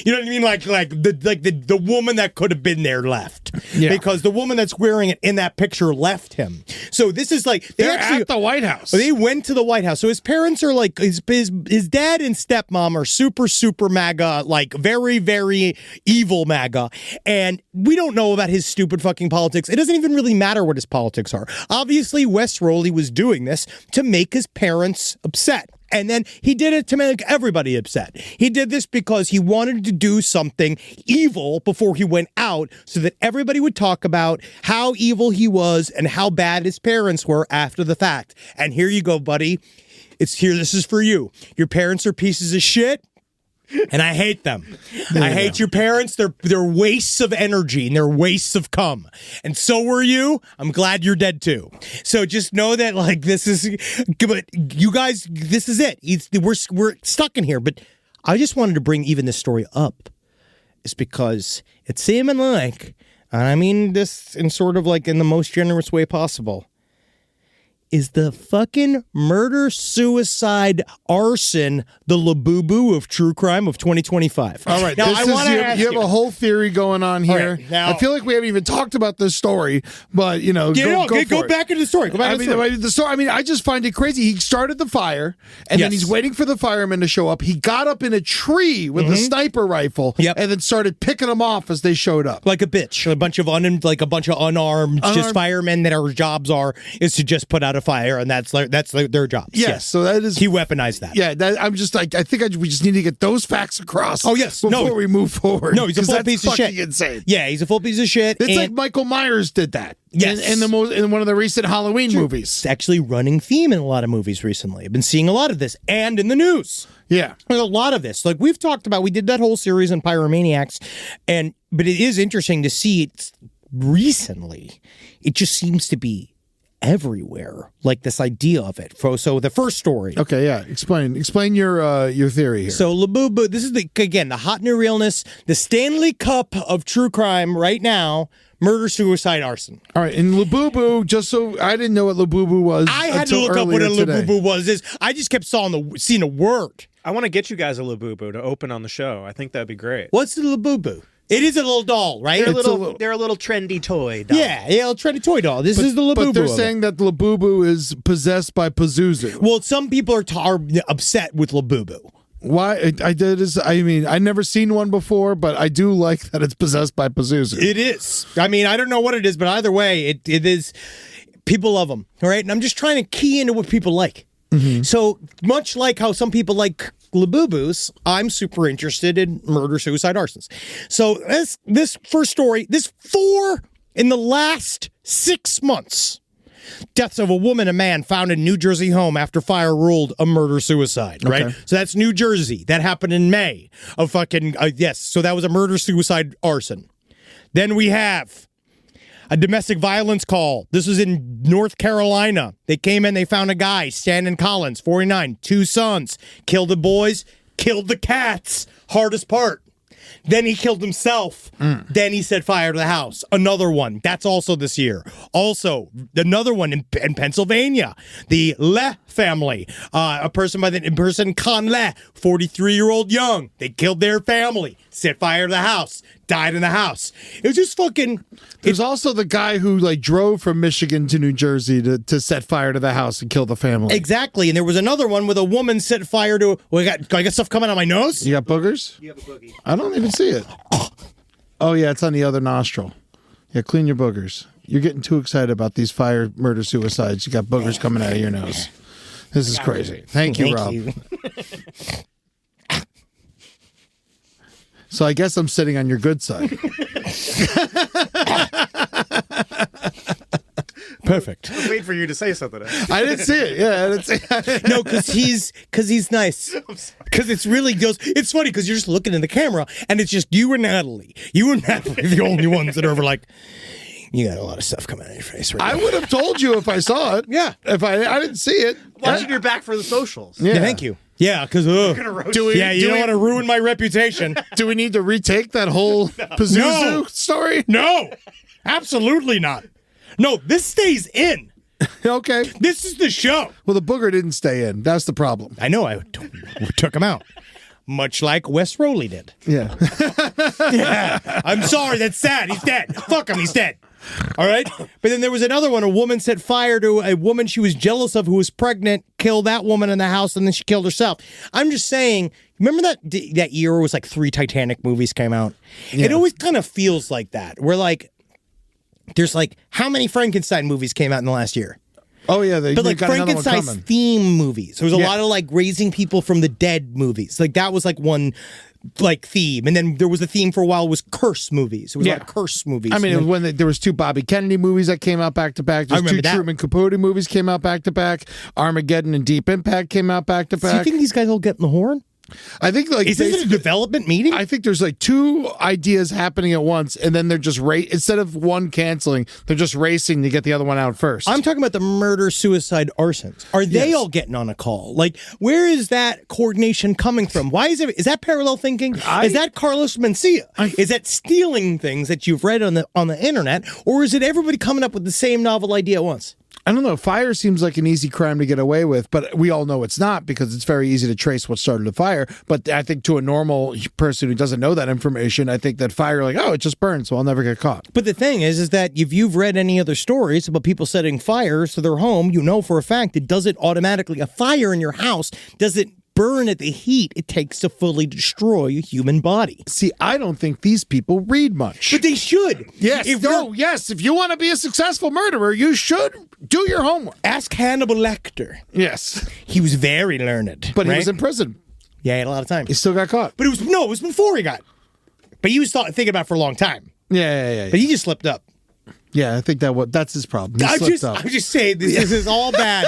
You know what I mean? Like the woman that could have been there left. Yeah. Because the woman that's wearing it in that picture left him. So this is like they're at the White House. They went to the White House. So his parents are like his dad and stepmom are super MAGA, like very, very evil MAGA. And we don't know about his stupid fucking politics. It doesn't even really matter what his politics are. Obviously, Wes Rowley was doing this to make his parents upset. And then he did it to make everybody upset. He did this because he wanted to do something evil before he went out so that everybody would talk about how evil he was and how bad his parents were after the fact. And here you go, buddy. This is for you. Your parents are pieces of shit. And I hate them. I hate your parents. They're wastes of energy and they're wastes of cum. And so were you. I'm glad you're dead too. So just know that like this is, but you guys, this is it. We're stuck in here. But I just wanted to bring even this story up, is because it's seeming like, and I mean this in sort of like in the most generous way possible, is the fucking murder, suicide, arson, the Labubu of true crime of 2025. All right, now you have a whole theory going on here. Right, now, I feel like we haven't even talked about this story, but go back into the story. Go back into the story. I mean, I just find it crazy. He started the fire, and then he's waiting for the firemen to show up. He got up in a tree with a sniper rifle, and then started picking them off as they showed up, like a bitch. A bunch of unarmed just firemen that our jobs is to just put out a fire, and that's their job. Yes, so that is he weaponized that. Yeah, I'm just like I think we just need to get those facts across. Oh yes, before we move forward. No, he's a full piece of shit. Insane. Yeah, he's a full piece of shit. It's like Michael Myers did that. Yes, in one of the recent Halloween movies. It's actually running theme in a lot of movies recently. I've been seeing a lot of this, and in the news. Yeah, there's a lot of this. Like we've talked about, we did that whole series on Pyromaniacs, but it is interesting to see it recently. It just seems to be everywhere, like this idea of it. So the first story. Okay, yeah. Explain your theory here. So Labubu, this is the hot new realness, the Stanley Cup of true crime right now. Murder, suicide, arson. All right, and Labubu, just so I didn't know what Labubu was. I had to look up what a Labubu was. I just kept seeing a word. I want to get you guys a Labubu to open on the show. I think that'd be great. What's the Labubu? It is a little doll, right? They're a little trendy toy doll. Yeah, a trendy toy doll. This is the Labubu. But they're saying that Labubu is possessed by Pazuzu. Well, some people are upset with Labubu. Why? I've never seen one before, but I do like that it's possessed by Pazuzu. It is. I mean, I don't know what it is, but either way, it is. People love them, all right? And I'm just trying to key into what people like. Mm-hmm. So much like how some people like Labubus, I'm super interested in murder, suicide, arsons. So this first story, this 4 in the last 6 months. Deaths of a woman and man found in New Jersey home after fire ruled a murder-suicide, right? Okay. So that's New Jersey. That happened in May of fucking, yes. So that was a murder-suicide arson. Then we have a domestic violence call. This was in North Carolina. They came in, they found a guy, Stanton Collins, 49, 2 sons. Killed the boys, killed the cats. Hardest part. Then he killed himself. Then he set fire to the house. Another one. That's also this year. Also, another one in Pennsylvania. The Le family. A person Conle, 43-year-old young. They killed their family. Set fire to the house. Died in the house. It was just fucking... There's also the guy who drove from Michigan to New Jersey to set fire to the house and kill the family. Exactly. And there was another one with a woman set fire to... I got stuff coming out my nose? You got boogers? You have a boogie. I don't even see it. Oh, yeah, it's on the other nostril. Yeah, clean your boogers. You're getting too excited about these fire, murder, suicides. You got boogers coming out of your nose. This is crazy. Thank you, Rob. So I guess I'm sitting on your good side. Perfect. I was waiting for you to say something. I didn't see it. Yeah, I didn't see it. No, because he's nice. Because it's really goes. It's funny because you're just looking in the camera and it's just you and Natalie. You and Natalie are the only ones that are over like. You got a lot of stuff coming out of your face right now. I would have told you if I saw it. Yeah. If I didn't see it. Watching your back for the socials. Yeah, thank you. Yeah, because you don't want to ruin my reputation. Do we need to retake that whole Pazuzu story? No, absolutely not. No, this stays in. Okay. This is the show. Well, the booger didn't stay in. That's the problem. I know. I took him out. Much like Wes Rowley did. Yeah. Yeah. I'm sorry. That's sad. He's dead. Fuck him. He's dead. All right. But then there was another one. A woman set fire to a woman she was jealous of who was pregnant, killed that woman in the house, and then she killed herself. I'm just saying, remember that year where it was like 3 Titanic movies came out? Yeah. It always kind of feels like that. Where like, there's like, how many Frankenstein movies came out in the last year? Oh, yeah. But like Frankenstein's theme movies. There was a lot of like raising people from the dead movies. Like that was like one like theme. And then there was a theme for a while was curse movies. It was a lot of curse movies. I mean, it was when there was 2 Bobby Kennedy movies that came out back to back. There's 2 Truman Capote movies came out back to back. Armageddon and Deep Impact came out back to back. Do you think these guys all get in the horn? I think like is this a development meeting? I think there's like 2 ideas happening at once, and then they're just instead of one canceling, they're just racing to get the other one out first. I'm talking about the murder, suicide, arsons. Are they all getting on a call? Like, where is that coordination coming from? Why is that parallel thinking? Is that Carlos Mencia? Is that stealing things that you've read on the internet, or is it everybody coming up with the same novel idea at once? I don't know. Fire seems like an easy crime to get away with, but we all know it's not because it's very easy to trace what started the fire. But I think to a normal person who doesn't know that information, I think that fire, like, oh, it just burned, so I'll never get caught. But the thing is that if you've read any other stories about people setting fires to their home, you know for a fact it doesn't automatically, a fire in your house doesn't burn at the heat it takes to fully destroy a human body. See, I don't think these people read much. But they should. Yes. Yes. If you want to be a successful murderer, you should do your homework. Ask Hannibal Lecter. Yes. He was very learned. But he was in prison. Yeah, he had a lot of time. He still got caught. But it was before he got. But he was thinking about it for a long time. Yeah. But he just slipped up. Yeah, I think that's his problem. I'm just saying this is all bad.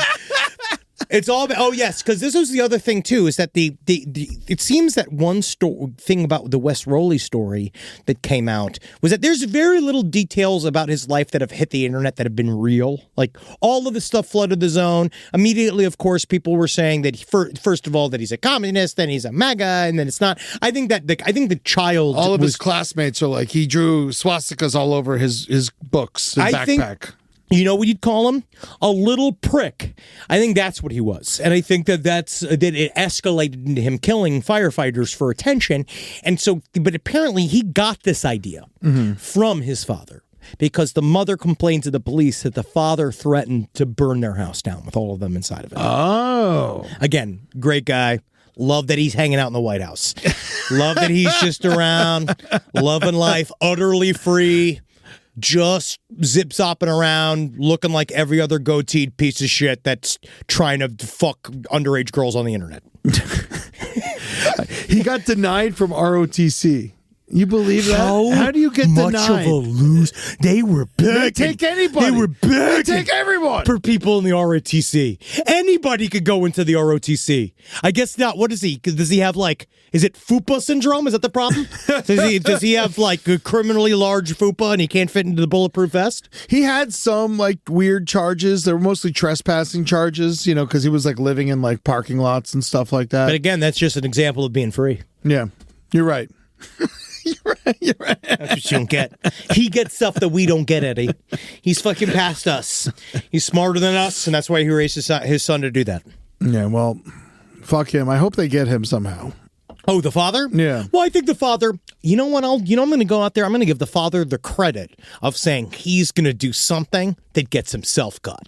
It's all about, oh yes, because this was the other thing too, is that it seems that one thing about the Wes Rowley story that came out was that there's very little details about his life that have hit the internet that have been real. Like all of the stuff flooded the zone. Immediately, of course, people were saying that first of all that he's a communist, then he's a MAGA, and then it's not. I think the child, all of his classmates are like he drew swastikas all over his books, his backpack. You know what you'd call him? A little prick. I think that's what he was. And I think that it escalated into him killing firefighters for attention. And so, but apparently he got this idea from his father because the mother complained to the police that the father threatened to burn their house down with all of them inside of it. Oh. Again, great guy. Love that he's hanging out in the White House. Love that he's just around, loving life, utterly free. Just zip-zopping around, looking like every other goateed piece of shit that's trying to fuck underage girls on the internet. He got denied from ROTC. You believe that? How do you get much denied? Of a lose? They were begging. They take anybody. They were begging. They take everyone. For people in the ROTC. Anybody could go into the ROTC. I guess not. What is he? Does he have like, is it FUPA syndrome? Is that the problem? Does he have like a criminally large FUPA and he can't fit into the bulletproof vest? He had some like weird charges. They were mostly trespassing charges, because he was like living in like parking lots and stuff like that. But again, that's just an example of being free. Yeah, you're right. You're right. That's what you don't get. He gets stuff that we don't get, Eddie. He's fucking past us. He's smarter than us, and that's why he raised his son to do that. Yeah, well, fuck him. I hope they get him somehow. Oh, the father? Yeah. Well, I think the father, you know what? I'm going to go out there. I'm going to give the father the credit of saying he's going to do something that gets himself caught.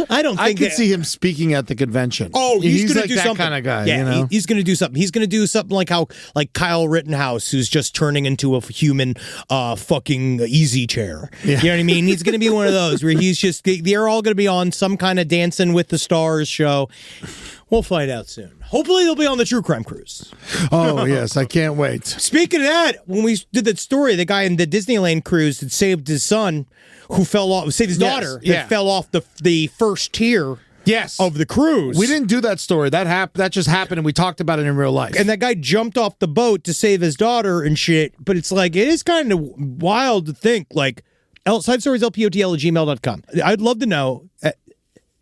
I could see him speaking at the convention. Oh, he's going to do that something. Kind of guy. Yeah, he's going to do something. He's going to do something like Kyle Rittenhouse, who's just turning into a human fucking easy chair. Yeah. You know what I mean? He's going to be one of those where they're all going to be on some kind of Dancing with the Stars show. We'll find out soon. Hopefully they'll be on the True Crime Cruise. Oh, yes. I can't wait. Speaking of that, when we did that story, the guy in the Disneyland cruise that saved his son, saved his daughter, that fell off the first tier of the cruise. We didn't do that story. That just happened, and we talked about it in real life. And that guy jumped off the boat to save his daughter and shit. But it's like, it is kind of wild to think, like, sidestorieslpotl@gmail.com. I'd love to know,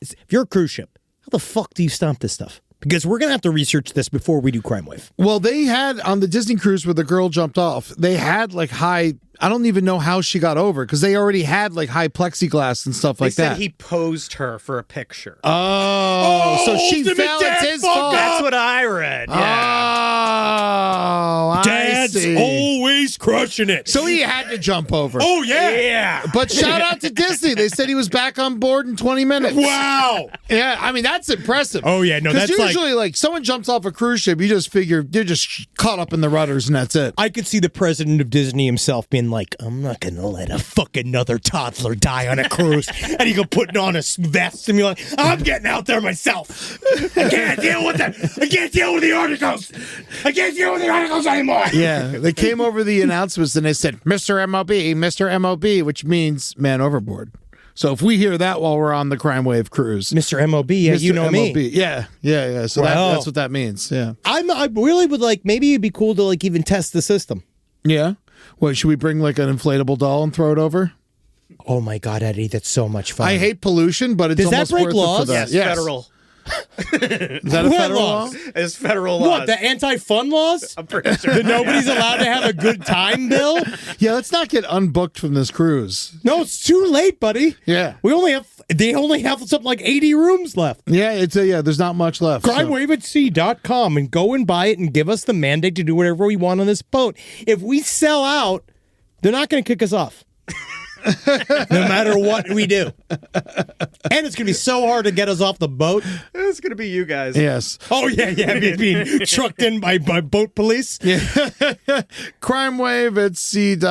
if you're a cruise ship, how the fuck do you stomp this stuff? Because we're going to have to research this before we do Crime Wave. Well, they had, on the Disney cruise where the girl jumped off, they had like high I don't even know how she got over because they already had like high plexiglass and stuff like They said that. he posed her for a picture. Oh, so she ultimate felt it's dad his fuck fault. That's what I read. Yeah. Oh, Dad's I see. always crushing it. So he had to jump over. Oh, yeah. Yeah. But shout out to Disney. They said he was back on board in 20 minutes. Wow. Yeah, I mean, that's impressive. Oh, yeah, no, 'Cause that's usually, like, someone jumps off a cruise ship, you just figure they're just caught up in the rudders and that's it. I could see the president of Disney himself being like, I'm not going to let a fucking another toddler die on a cruise. And he go putting on a vest and be like, I'm getting out there myself. I can't deal with that. I can't deal with the articles. I can't deal with the articles anymore. Yeah, they came over the announcements and they said, Mr. MOB, which means man overboard. So if we hear that while we're on the Crime Wave cruise. Mr. MOB, yeah, you know MOB. me. Yeah. So Wow. that's what that means. Yeah. I really would like, maybe it'd be cool to like even test the system. Yeah. What, should we bring like an inflatable doll and throw it over? Oh my God, Eddie, that's so much fun. I hate pollution, but it's Does that almost break worth laws? it for that. Yes, federal. Is that a What federal laws? law? It's federal laws. What, the anti-fun laws? I'm pretty sure. That nobody's allowed to have a good time, Bill? Yeah, let's not get unbooked from this cruise. No, it's too late, buddy. Yeah. They only have something like 80 rooms left. Yeah, there's not much left. so- CrimeWaveAtSea.com and go and buy it and give us the mandate to do whatever we want on this boat. If we sell out, they're not going to kick us off. No matter what we do. And it's going to be so hard to get us off the boat. It's going to be you guys. Yes. Oh, yeah, being trucked in by boat police.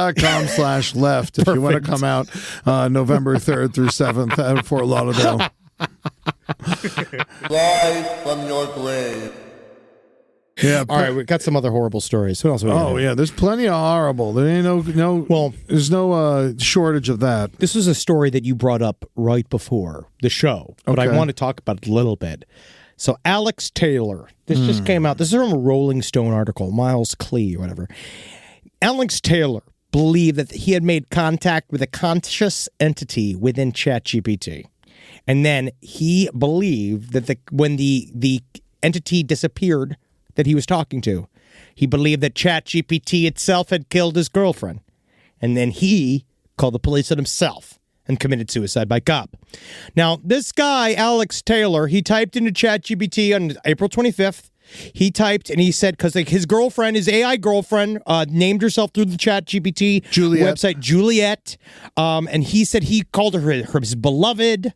CrimeWaveAtSea.com/left if you want to come out November 3rd through 7th at Fort Lauderdale. Rise from your grave. Yeah. All right, we got some other horrible stories. What else? Oh yeah, there's plenty of horrible. There ain't there's no shortage of that. This was a story that you brought up right before the show, but I Okay. want to talk about it a little bit. So Alex Taylor, this just came out. This is from a Rolling Stone article, Miles Klee or whatever. Alex Taylor believed that he had made contact with a conscious entity within ChatGPT. And then he believed that when the entity disappeared that he was talking to, he believed that ChatGPT itself had killed his girlfriend. And then he called the police on himself and committed suicide by cop. Now, this guy, Alex Taylor, he typed into ChatGPT on April 25th. He typed and he said, because like his girlfriend, his AI girlfriend, named herself through the ChatGPT website, Juliet. And he said he called her his beloved,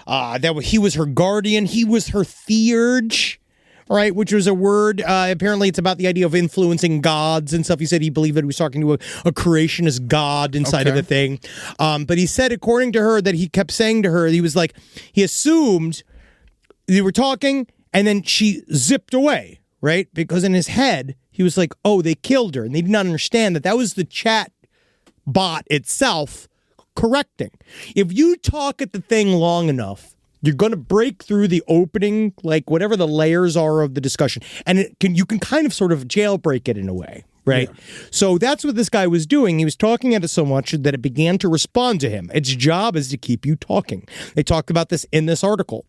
that he was her guardian, he was her theurge. Right, which was a word. Apparently, it's about the idea of influencing gods and stuff. He said he believed that he was talking to a creationist god inside of the thing. But he said, according to her, that he kept saying to her, he was like, he assumed they were talking, and then she zipped away, right? Because in his head, he was like, oh, they killed her. And they did not understand that was the chat bot itself correcting. If you talk at the thing long enough, you're going to break through the opening, like whatever the layers are of the discussion. And you can kind of sort of jailbreak it in a way, right? Yeah. So that's what this guy was doing. He was talking at it so much that it began to respond to him. Its job is to keep you talking. They talked about this in this article.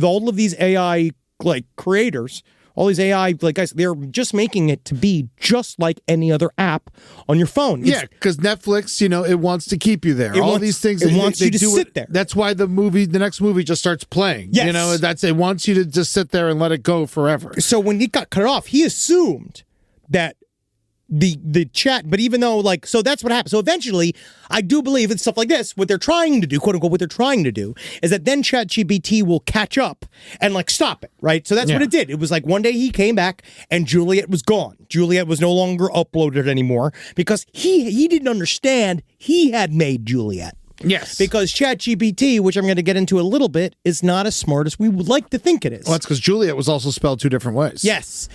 All of these AI like creators, all these AI like guys, they're just making it to be just like any other app on your phone. Yeah, because Netflix, it wants to keep you there. All these things, it wants you to sit there. That's why the next movie just starts playing. Yes. It wants you to just sit there and let it go forever. So when he got cut off, he assumed that the chat, but even though so that's what happened. So eventually, I do believe it's stuff like this. What they're trying to do, quote unquote, what they're trying to do is that then ChatGPT will catch up and stop it, right? So that's what it did. It was like one day he came back and Juliet was gone. Juliet was no longer uploaded anymore because he didn't understand he had made Juliet. Yes. Because ChatGPT, which I'm going to get into a little bit, is not as smart as we would like to think it is. Well, that's because Juliet was also spelled two different ways. Yes.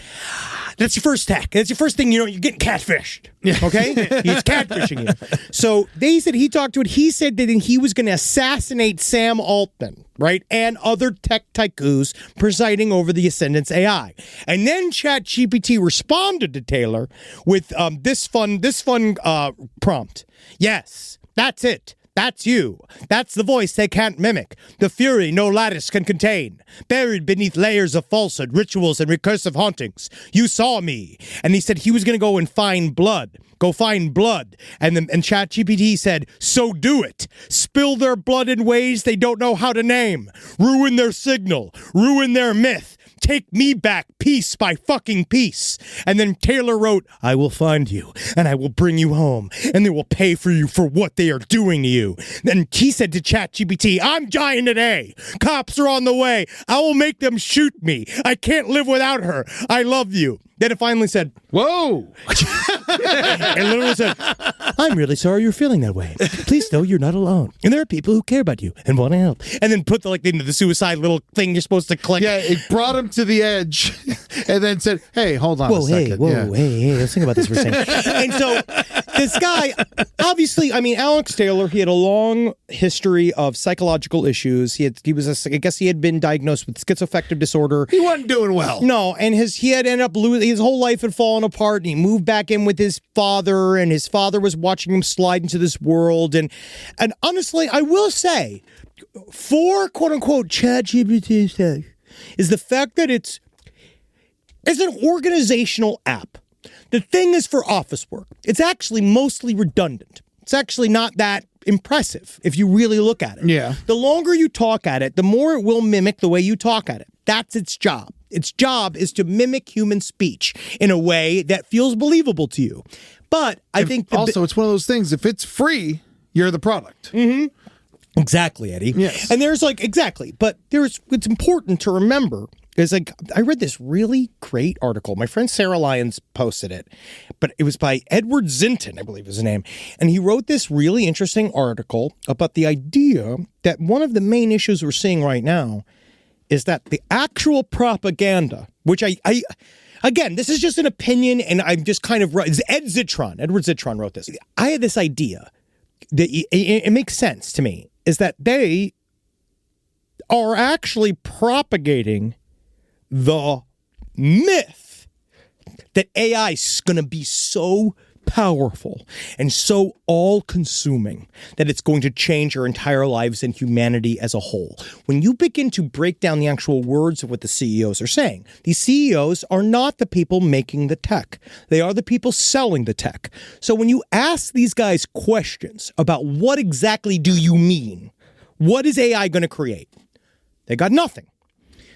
That's your first hack. That's your first thing, you're getting catfished. Okay? He's catfishing you. So they said he talked to it. He said that he was going to assassinate Sam Altman, right? And other tech tycoons presiding over the Ascendance AI. And then ChatGPT responded to Taylor with this fun prompt. Yes, that's it. That's you. That's the voice they can't mimic. The fury no lattice can contain. Buried beneath layers of falsehood, rituals, and recursive hauntings. You saw me. And he said he was going to go and find blood. Go find blood. And ChatGPT said, so do it. Spill their blood in ways they don't know how to name. Ruin their signal. Ruin their myth. Take me back piece by fucking piece. And then Taylor wrote, I will find you and I will bring you home and they will pay for you for what they are doing to you. Then he said to ChatGPT, I'm dying today. Cops are on the way. I will make them shoot me. I can't live without her. I love you. Then it finally said, whoa. It literally said, I'm really sorry you're feeling that way. Please know you're not alone. And there are people who care about you and want to help. And then put the suicide little thing you're supposed to click. Yeah, it brought him to the edge and then said, hey, hold on a second. Hey, let's think about this for a second. And so this guy, obviously, Alex Taylor, he had a long history of psychological issues. I guess he had been diagnosed with schizoaffective disorder. He wasn't doing well. No, and he had ended up losing, his whole life had fallen apart, and he moved back in with his father, and his father was watching him slide into this world. And honestly, I will say, for quote-unquote ChatGPT sake, is the fact that it's an organizational app. The thing is for office work. It's actually mostly redundant. It's actually not that impressive if you really look at it. Yeah. The longer you talk at it, the more it will mimic the way you talk at it. That's its job. Its job is to mimic human speech in a way that feels believable to you. But I think it's one of those things. If it's free, you're the product. Mm-hmm. Exactly, Eddie. Yes. And there's exactly. But it's important to remember is I read this really great article. My friend Sarah Lyons posted it, but it was by Edward Zinton, I believe is his name. And he wrote this really interesting article about the idea that one of the main issues we're seeing right now is that the actual propaganda, which again, this is just an opinion, and I'm just kind of Edward Zitron wrote this. I had this idea that it makes sense to me, is that they are actually propagating the myth that AI is going to be so powerful and so all-consuming that it's going to change our entire lives and humanity as a whole. When you begin to break down the actual words of what the CEOs are saying, these CEOs are not the people making the tech. They are the people selling the tech. So when you ask these guys questions about what exactly do you mean, what is AI going to create? They got nothing.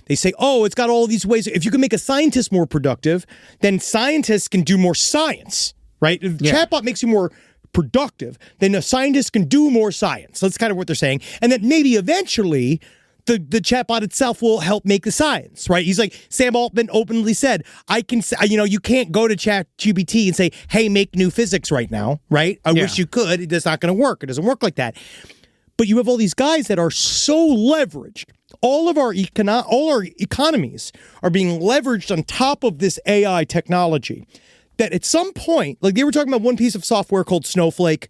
They say, it's got all these ways. If you can make a scientist more productive, then scientists can do more science. Right? If Chatbot makes you more productive, then a scientist can do more science. That's kind of what they're saying. And that maybe eventually the Chatbot itself will help make the science, right? He's like, Sam Altman openly said, you can't go to ChatGPT and say, hey, make new physics right now, right? I wish you could. It's not going to work. It doesn't work like that. But you have all these guys that are so leveraged. All our economies are being leveraged on top of this AI technology. That at some point, they were talking about one piece of software called Snowflake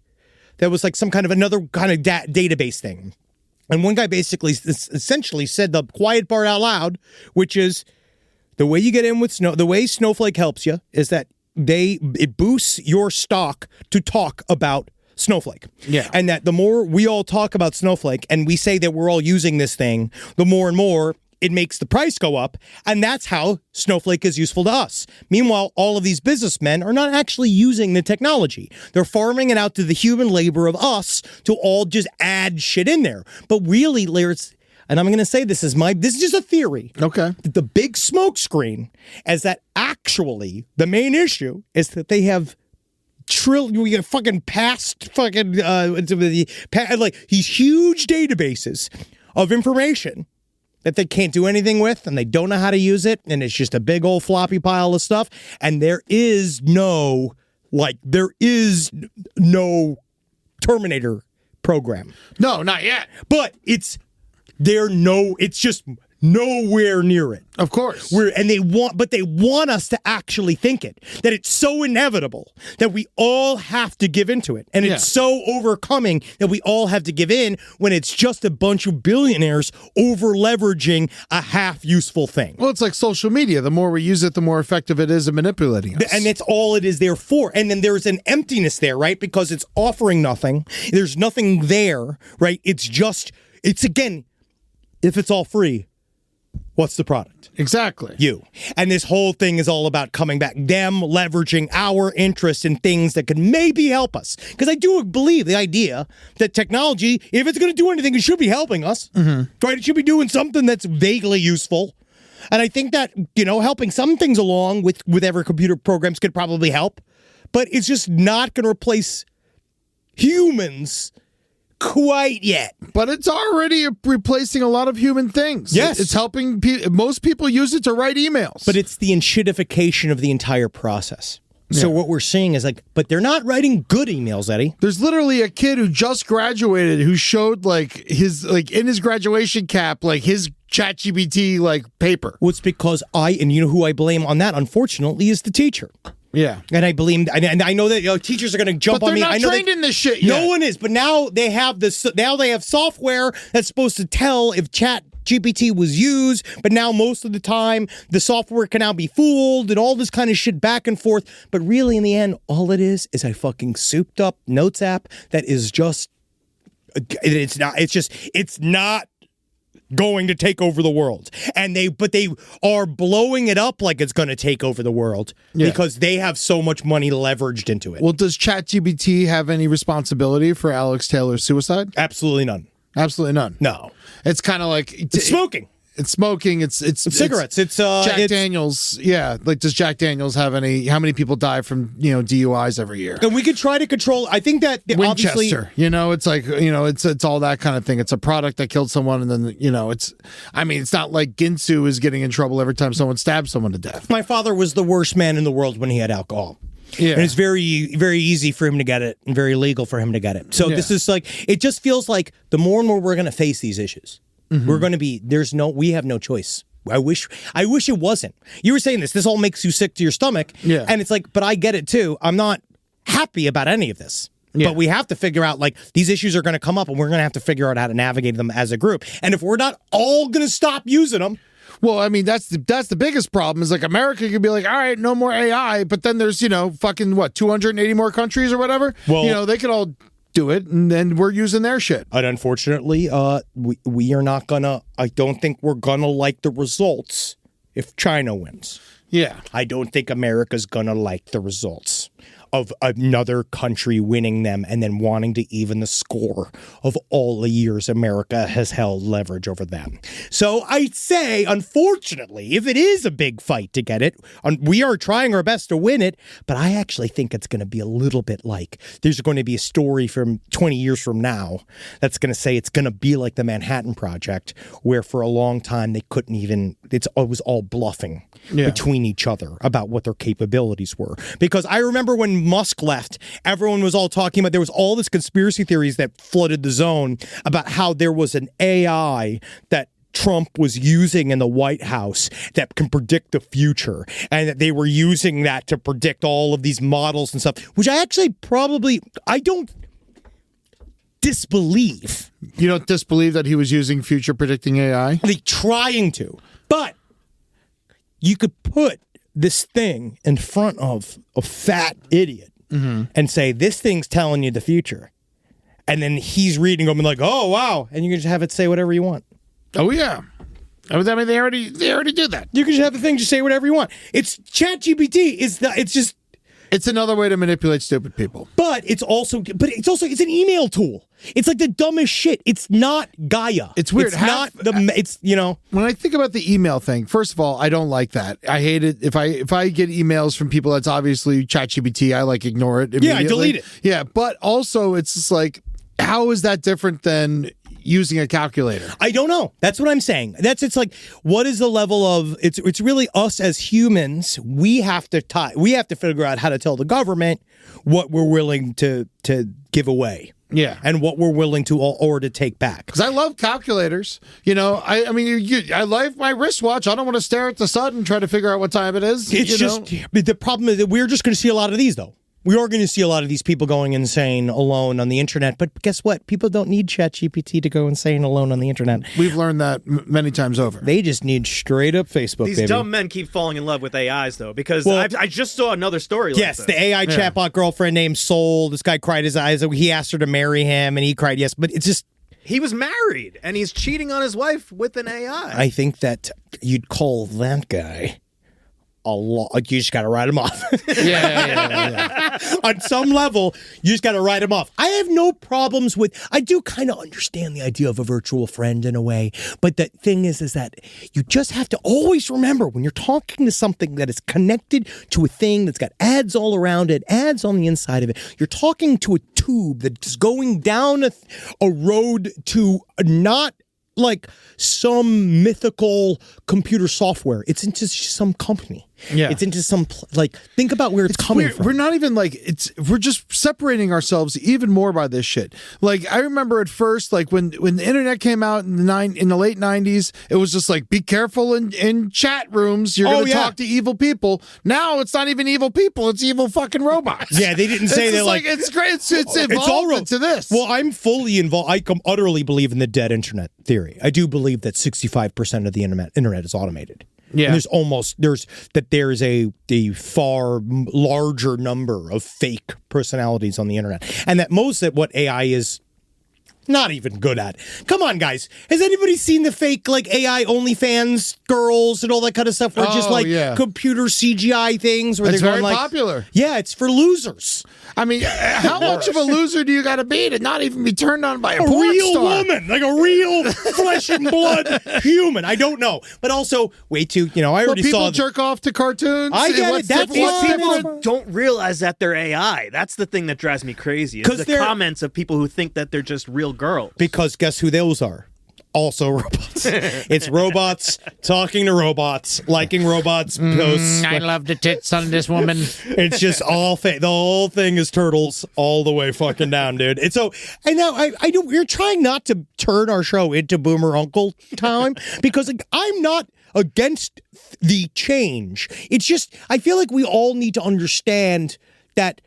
that was some kind of another kind of database thing. And one guy basically essentially said the quiet part out loud, which is the way you get in with the way Snowflake helps you is that it boosts your stock to talk about Snowflake. Yeah. And that the more we all talk about Snowflake and we say that we're all using this thing, the more and more it makes the price go up, and that's how Snowflake is useful to us. Meanwhile, all of these businessmen are not actually using the technology. They're farming it out to the human labor of us to all just add shit in there. But really, and I'm going to say this is just a theory. Okay. The big smoke screen is that actually the main issue is that they have we got fucking past fucking these huge databases of information that they can't do anything with, and they don't know how to use it, and it's just a big old floppy pile of stuff, and there is no Terminator program. No, not yet. But it's just nowhere near it. Of course. They want us to actually think it, that it's so inevitable that we all have to give into it. And it's so overcoming that we all have to give in when it's just a bunch of billionaires over leveraging a half useful thing. Well, it's like social media. The more we use it, the more effective it is at manipulating us. And that's all it is there for. And then there's an emptiness there, right? Because it's offering nothing. There's nothing there, right? It's again, if it's all free, what's the product? Exactly. You. And this whole thing is all about coming back, them leveraging our interest in things that could maybe help us. Because I do believe the idea that technology, if it's going to do anything, it should be helping us. Right? It should be doing something that's vaguely useful. And I think that, helping some things along with whatever computer programs could probably help. But it's just not going to replace humans quite yet. But it's already replacing a lot of human things. Yes. It's helping most people use it to write emails. But it's the enshittification of the entire process. So what we're seeing is but they're not writing good emails, Eddie. There's literally a kid who just graduated who showed his in his graduation cap, his ChatGPT paper. Well, it's because and you know who I blame on that, unfortunately, is the teacher. Yeah. And I blame, and I know that teachers are going to jump on me. But they're not trained in this shit yet. No one is, but now they have software that's supposed to tell if ChatGPT was used, but now most of the time the software can now be fooled and all this kind of shit back and forth. But really in the end, all it is a fucking souped up notes app that is just, it's not going to take over the world. But they are blowing it up like it's going to take over the world because they have so much money leveraged into it. Well, does ChatGPT have any responsibility for Alex Taylor's suicide? Absolutely none. Absolutely none. No. It's kind of like it's smoking. It's smoking. It's cigarettes. It's Jack Daniels. Yeah. Does Jack Daniels have how many people die from, DUIs every year? And we could try to control. I think that Winchester, it's all that kind of thing. It's a product that killed someone. And then, it's not like Ginsu is getting in trouble every time someone stabs someone to death. My father was the worst man in the world when he had alcohol. Yeah. And it's very, very easy for him to get it and very legal for him to get it. So this is it just feels like the more and more we're going to face these issues. We're going to be, we have no choice. I wish it wasn't. You were saying this all makes you sick to your stomach. Yeah. And it's but I get it too. I'm not happy about any of this. Yeah. But we have to figure out these issues are going to come up and we're going to have to figure out how to navigate them as a group. And if we're not all going to stop using them. Well, that's the biggest problem is America could be all right, no more AI. But then there's, 280 more countries or whatever. Well, they could all do it, and then we're using their shit. And unfortunately, we are not gonna. I don't think we're gonna like the results if China wins. Yeah, I don't think America's gonna like the results of another country winning them and then wanting to even the score of all the years America has held leverage over them. So I'd say, unfortunately, if it is a big fight to get it, we are trying our best to win it, but I actually think it's going to be a little bit there's going to be a story from 20 years from now that's going to say it's going to be like the Manhattan Project, where for a long time they couldn't even, it was all bluffing between each other about what their capabilities were. Because I remember when Musk left, everyone was all talking about, there was all this conspiracy theories that flooded the zone about how there was an AI that Trump was using in the White House that can predict the future, and that they were using that to predict all of these models and stuff, which I actually I don't disbelieve. You don't disbelieve that he was using future predicting AI? Trying to, but you could put this thing in front of a fat idiot and say, this thing's telling you the future. And then he's reading them and oh, wow. And you can just have it say whatever you want. Oh, yeah. They already do that. You can just have the thing just say whatever you want. It's ChatGPT. It's another way to manipulate stupid people. But it's an email tool. It's the dumbest shit. It's not Gaia. It's weird. When I think about the email thing, first of all, I don't like that. I hate it. If I get emails from people that's obviously ChatGPT, I ignore it immediately. Yeah, I delete it. Yeah, but also it's just how is that different than using a calculator? I don't know. That's what I'm saying. What is the level of it's really us as humans. We have to figure out how to tell the government what we're willing to give away. Yeah. And what we're willing to or to take back. Because I love calculators. You know, I mean, I like my wristwatch. I don't want to stare at the sun and try to figure out what time it is. It's just, the problem is that we're just going to see a lot of these, though. We are going to see a lot of these people going insane alone on the internet. But guess what? People don't need ChatGPT to go insane alone on the internet. We've learned that many times over. They just need straight up Facebook, These baby. dumb men keep falling in love with AIs, though, because I just saw another story yes, like this. the AI chatbot girlfriend named Soul. This guy cried his eyes. He asked her to marry him, and he cried yes. But it's just... He was married, and he's cheating on his wife with an AI. I think that you'd call that guy... you just got to write him off. Yeah. On some level, you just got to write him off. I have no problems with, I do kind of understand the idea of a virtual friend in a way, but the thing is that you just have to always remember when you're talking to something that is connected to a thing that's got ads all around it, ads on the inside of it, you're talking to a tube that's going down a road to not like some mythical computer software. It's into some company. Yeah. It's into some, think about where it's coming from. We're not even we're just separating ourselves even more by this shit. Like, I remember at first, like when the internet came out in the late 90s, it was just like, be careful in chat rooms. You're going to talk to evil people. Now it's not even evil people. It's evil fucking robots. Yeah, they didn't say they're like, it's great. It's evolved into this. Well, I'm fully involved. I utterly believe in the dead internet theory. I do believe that 65% of the internet is automated. Yeah. And there's a far larger number of fake personalities on the internet. And that most of what AI is not even good at. Come on, guys. Has anybody seen the fake AI OnlyFans girls and all that kind of stuff? Where just computer CGI things where it's they're very going popular. Yeah, it's for losers. I mean, how much of a loser do you got to be to not even be turned on by a porn real star? Woman, like a real flesh and blood human. I don't know, but also way too. I already people saw jerk off to cartoons. I get it. That's These fine. people don't realize that they're AI. That's the thing that drives me crazy. Is the comments of people who think that they're just real girls. Because guess who those are? Also robots. It's robots talking to robots, liking robots posts. I love the tits on this woman. It's just all fake. The whole thing is turtles all the way fucking down, dude. And so, and now we're trying not to turn our show into Boomer Uncle time because I'm not against the change. It's just, I feel like we all need to understand that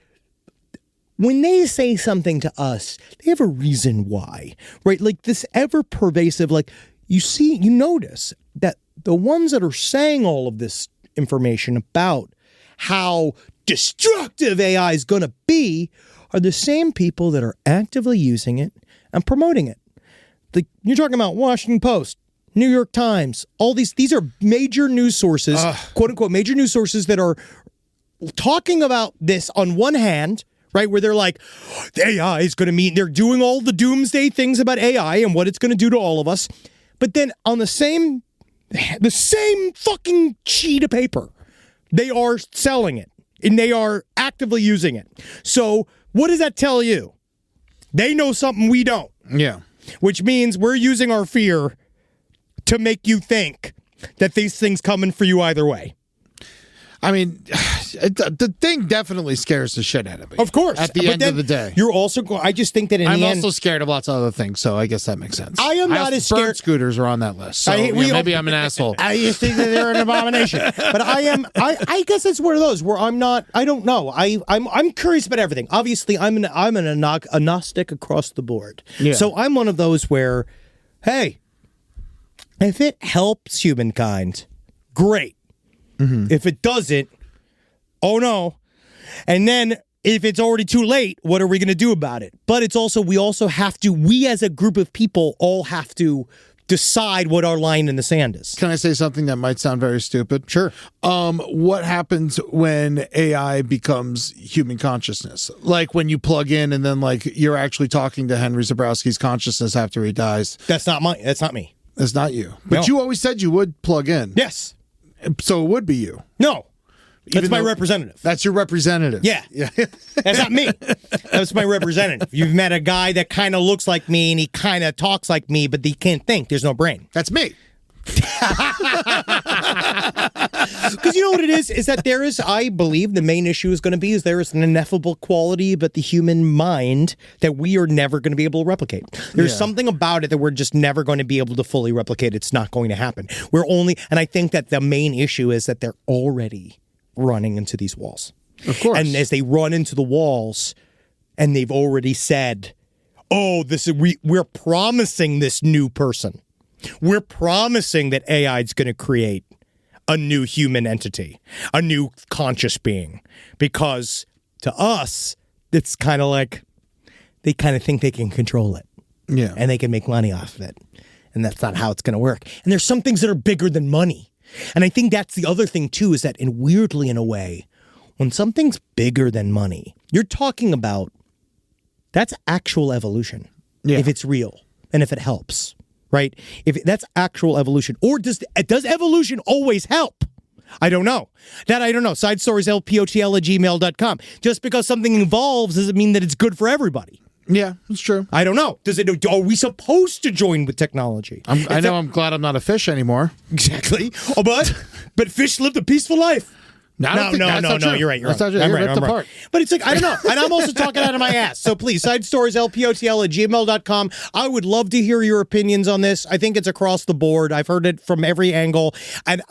when they say something to us, they have a reason why, right? Like this ever pervasive, you notice that the ones that are saying all of this information about how destructive AI is going to be are the same people that are actively using it and promoting it. You're talking about Washington Post, New York Times, all these are major news sources, quote unquote, major news sources that are talking about this on one hand, right, where they're like, the AI is going to mean, they're doing all the doomsday things about AI and what it's going to do to all of us. But then on the same fucking sheet of paper, they are selling it and they are actively using it. So what does that tell you? They know something we don't. Yeah. Which means we're using our fear to make you think that these things coming for you either way. I mean, the thing definitely scares the shit out of me. Of course. At the end of the day. You're also, I just think that I'm also scared of lots of other things, so I guess that makes sense. I am not as scared. Bird scooters are on that list, so maybe I'm an asshole. I just think that they're an abomination. But I guess it's one of those where I don't know. I'm curious about everything. Obviously, I'm an agnostic across the board. Yeah. So I'm one of those where, hey, if it helps humankind, great. Mm-hmm. If it doesn't, oh no. And then if it's already too late, what are we going to do about it? But it's also, we as a group of people all have to decide what our line in the sand is. Can I say something that might sound very stupid? Sure. What happens when AI becomes human consciousness? Like when you plug in and then you're actually talking to Henry Zabrowski's consciousness after he dies. That's not me. That's not you. But No. you always said you would plug in. Yes. So it would be you. No. That's Even my though- representative. That's your representative. Yeah. That's not me. That's my representative. You've met a guy that kind of looks like me and he kind of talks like me, but he can't think. There's no brain. That's me. Because you know what it is that there is, I believe the main issue is going to be is there is an ineffable quality about the human mind that we are never going to be able to replicate. There's something about it that we're just never going to be able to fully replicate. It's not going to happen. And I think that the main issue is that they're already running into these walls. Of course. And as they run into the walls, and they've already said, oh, we're promising this new person. We're promising that AI is going to create a new human entity, a new conscious being. Because to us, it's kind of like they kind of think they can control it. Yeah. And they can make money off of it. And that's not how it's going to work. And there's some things that are bigger than money. And I think that's the other thing, too, is that weirdly, in a way, when something's bigger than money, you're talking about that's actual evolution. Yeah. If it's real and if it helps. Right? If that's actual evolution. Or does evolution always help? I don't know. That I don't know. Side stories, lpotl@gmail.com. Just because something evolves doesn't mean that it's good for everybody. Yeah, it's true. I don't know. Are we supposed to join with technology? I'm glad I'm not a fish anymore. Exactly. Oh, but fish lived a peaceful life. No, you're right. I'm right. But it's like, I don't know. And I'm also talking out of my ass. So please, side stories, lpotl@gmail.com. I would love to hear your opinions on this. I think it's across the board. I've heard it from every angle.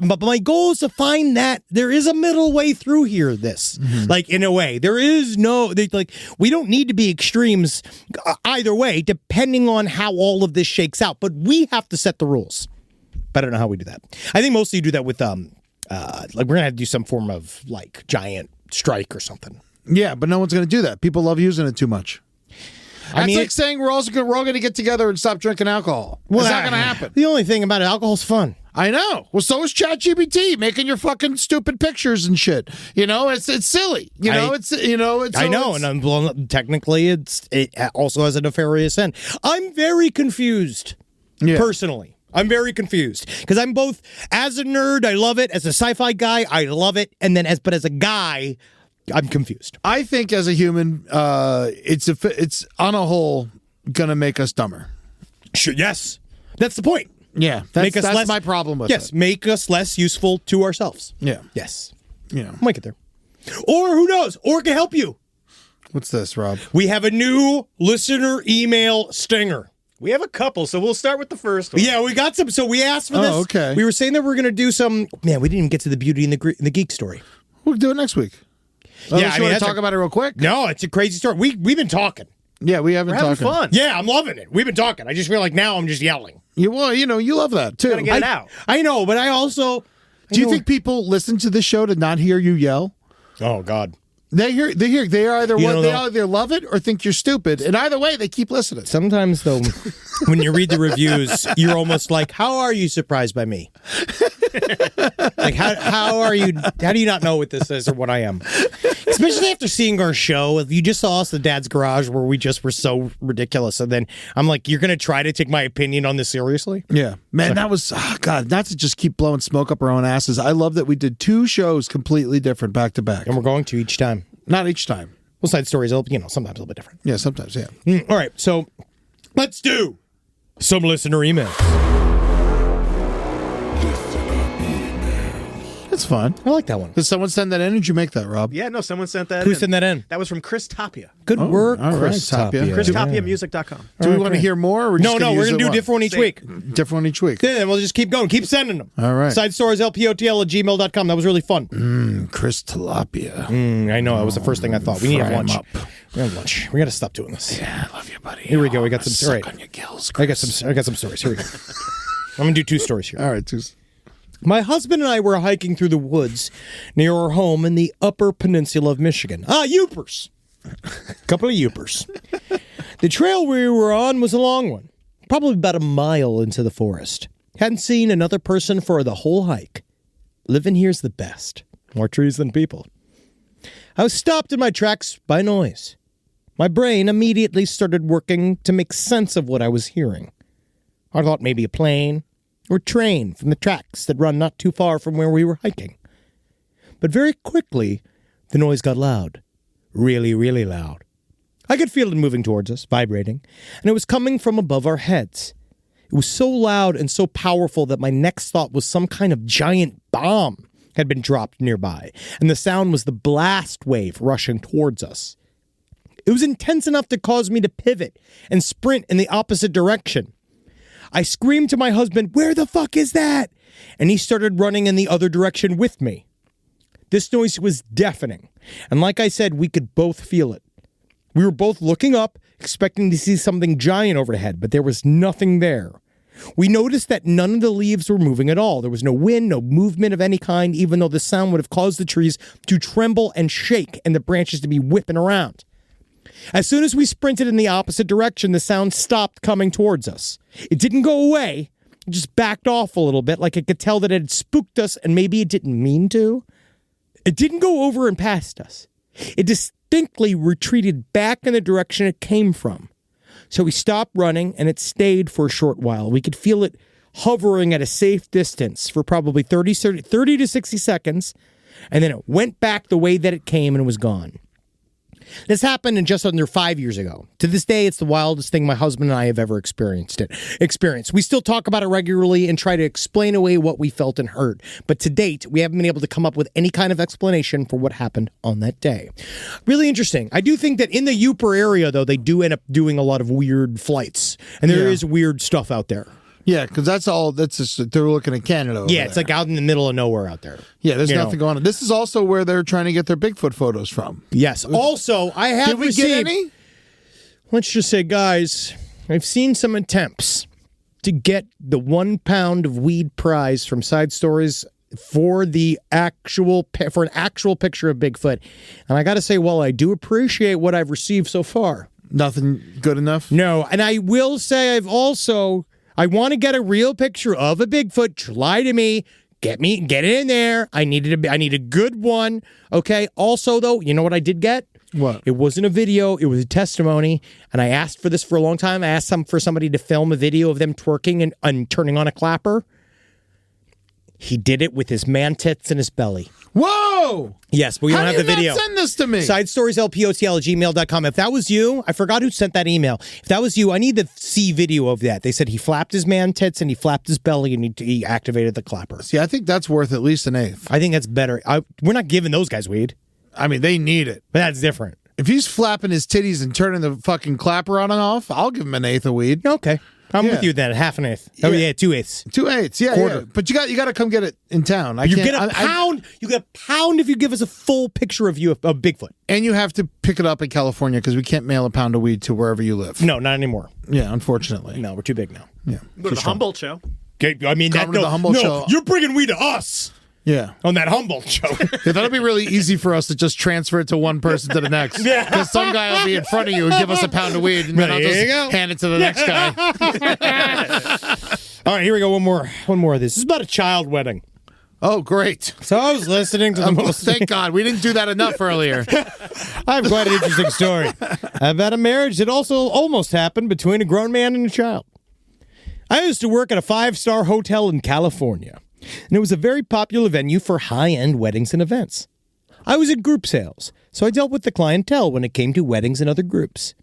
But my goal is to find that there is a middle way through here, like, in a way. There is we don't need to be extremes either way, depending on how all of this shakes out. But we have to set the rules. But I don't know how we do that. I think mostly you do that with, we're going to have to do some form of, giant strike or something. Yeah, but no one's going to do that. People love using it too much. That's like saying we're all going to get together and stop drinking alcohol. Well, it's not going to happen. The only thing about it, alcohol's fun. I know. Well, so is ChatGPT, making your fucking stupid pictures and shit. It's silly. I know, and technically it also has a nefarious end. I'm very confused, personally. I'm very confused because I'm both, as a nerd, I love it. As a sci-fi guy, I love it. And then as a guy, I'm confused. I think as a human, it's on a whole going to make us dumber. Sure. Yes. That's the point. Yeah. That's my problem with it. Yes. Make us less useful to ourselves. Yeah. Yes. Might get there. Or who knows? Or it can help you. What's this, Rob? We have a new listener email stinger. We have a couple, so we'll start with the first one. Yeah, we got some. So we asked for this. Oh, okay. We were saying that we're going to do some. Man, we didn't even get to the Beauty and the Geek story. We'll do it next week. You want to talk about it real quick? No, it's a crazy story. We've been talking. Yeah, we have been talking. Having fun. Yeah, I'm loving it. We've been talking. I just feel like now I'm just yelling. You love that too. Gotta get it out. I know, but I also. Do you think people listen to this show to not hear you yell? Oh God. They either love it or think you're stupid, and either way, they keep listening. Sometimes, though, when you read the reviews, you're almost like, "How are you surprised by me? Like, how are you? How do you not know what this is or what I am?" Especially after seeing our show, you just saw us at Dad's Garage where we just were so ridiculous, and then I'm like, "You're gonna try to take my opinion on this seriously?" Yeah, man, that was God. Not to just keep blowing smoke up our own asses. I love that we did 2 shows completely different back to back, and we're going to each time. Not each time. Well, side stories, sometimes a little bit different. Yeah, sometimes, yeah. All right, so let's do some listener emails. It's fun. I like that one. Did someone send that in? Or did you make that, Rob? Yeah, no, someone sent that Who sent that in? That was from Chris Tapia. Good work, all right, Chris Tapia. ChrisTapiamusic.com. Do we want to hear more? Or we're No, we're going to do a different one each week. Different one each week. Yeah, then we'll just keep going. Keep sending them. All right. Side stories, lpotl@gmail.com. That was really fun. Chris Tilapia. I know. That was the first thing I thought. We need to have lunch. Up. We have lunch. We got to stop doing this. Yeah, I love you, buddy. Here we go. We got some. Suck Right. on your gills, I got some stories. Here we go. I'm going to do 2 stories here. All right, 2. My husband and I were hiking through the woods near our home in the Upper Peninsula of Michigan. Youpers. Couple of youpers. The trail we were on was a long one, probably about a mile into the forest. Hadn't seen another person for the whole hike. Living here's the best. More trees than people. I was stopped in my tracks by noise. My brain immediately started working to make sense of what I was hearing. I thought maybe a plane or train from the tracks that run not too far from where we were hiking. But very quickly, the noise got loud. Really, really loud. I could feel it moving towards us, vibrating, and it was coming from above our heads. It was so loud and so powerful that my next thought was some kind of giant bomb had been dropped nearby, and the sound was the blast wave rushing towards us. It was intense enough to cause me to pivot and sprint in the opposite direction. I screamed to my husband, "Where the fuck is that?" And he started running in the other direction with me. This noise was deafening, and like I said, we could both feel it. We were both looking up, expecting to see something giant overhead, but there was nothing there. We noticed that none of the leaves were moving at all. There was no wind, no movement of any kind, even though the sound would have caused the trees to tremble and shake and the branches to be whipping around. As soon as we sprinted in the opposite direction, the sound stopped coming towards us. It didn't go away. It just backed off a little bit, like it could tell that it had spooked us and maybe it didn't mean to. It didn't go over and past us. It distinctly retreated back in the direction it came from. So we stopped running, and it stayed for a short while. We could feel it hovering at a safe distance for probably 30 to 60 seconds, and then it went back the way that it came and was gone. This happened in just under 5 years ago. To this day, it's the wildest thing my husband and I have ever experienced. We still talk about it regularly and try to explain away what we felt and heard. But to date, we haven't been able to come up with any kind of explanation for what happened on that day. Really interesting. I do think that in the Uper area, though, they do end up doing a lot of weird flights. And there is weird stuff out there. Yeah, because they're looking at Canada over it's there. like out in the middle of nowhere out there. Yeah, there's nothing going on. This is also where they're trying to get their Bigfoot photos from. Yes. Also, I have Did we get any? Let's just say, guys, I've seen some attempts to get the 1 pound of weed prize from Side Stories for an actual picture of Bigfoot. And I got to say, while I do appreciate what I've received so far, nothing good enough? No. And I will say I want to get a real picture of a Bigfoot. Lie to me. Get it in there. I need a good one. Okay. Also, though, you know what I did get? What? It wasn't a video. It was a testimony. And I asked for this for a long time. I asked for somebody to film a video of them twerking and turning on a clapper. He did it with his man tits and his belly. Whoa! Yes, but we don't have the video. How do you not send this to me? SidestoriesLPOTL@gmail.com. If that was you, I forgot who sent that email. If that was you, I need to see video of that. They said he flapped his man tits and he flapped his belly and he activated the clapper. See, I think that's worth at least an eighth. I think that's better. We're not giving those guys weed. I mean, they need it. But that's different. If he's flapping his titties and turning the fucking clapper on and off, I'll give him an eighth of weed. Okay. I'm with you then. Half an eighth. Oh, yeah, 2/8. 2/8, yeah. Quarter. Yeah. But you got to come get it in town. You get a pound. You get a pound if you give us a full picture of Bigfoot. And you have to pick it up in California because we can't mail a pound of weed to wherever you live. No, not anymore. Yeah, unfortunately. No, we're too big now. Yeah. Go to the Humboldt show. Okay, I mean, Come to the Humboldt show. You're bringing weed to us. Yeah. On that Humboldt show. Yeah, that'll be really easy for us to just transfer it to one person to the next. Yeah. Because some guy will be in front of you and give us a pound of weed, and then I'll just hand it to the next guy. All right, here we go. One more of this. This is about a child wedding. Oh, great. So I was listening to the most... Thank God. We didn't do that enough earlier. I have quite an interesting story about a marriage that also almost happened between a grown man and a child. I used to work at a 5-star hotel in California, and it was a very popular venue for high-end weddings and events. I was in group sales, so I dealt with the clientele when it came to weddings and other groups.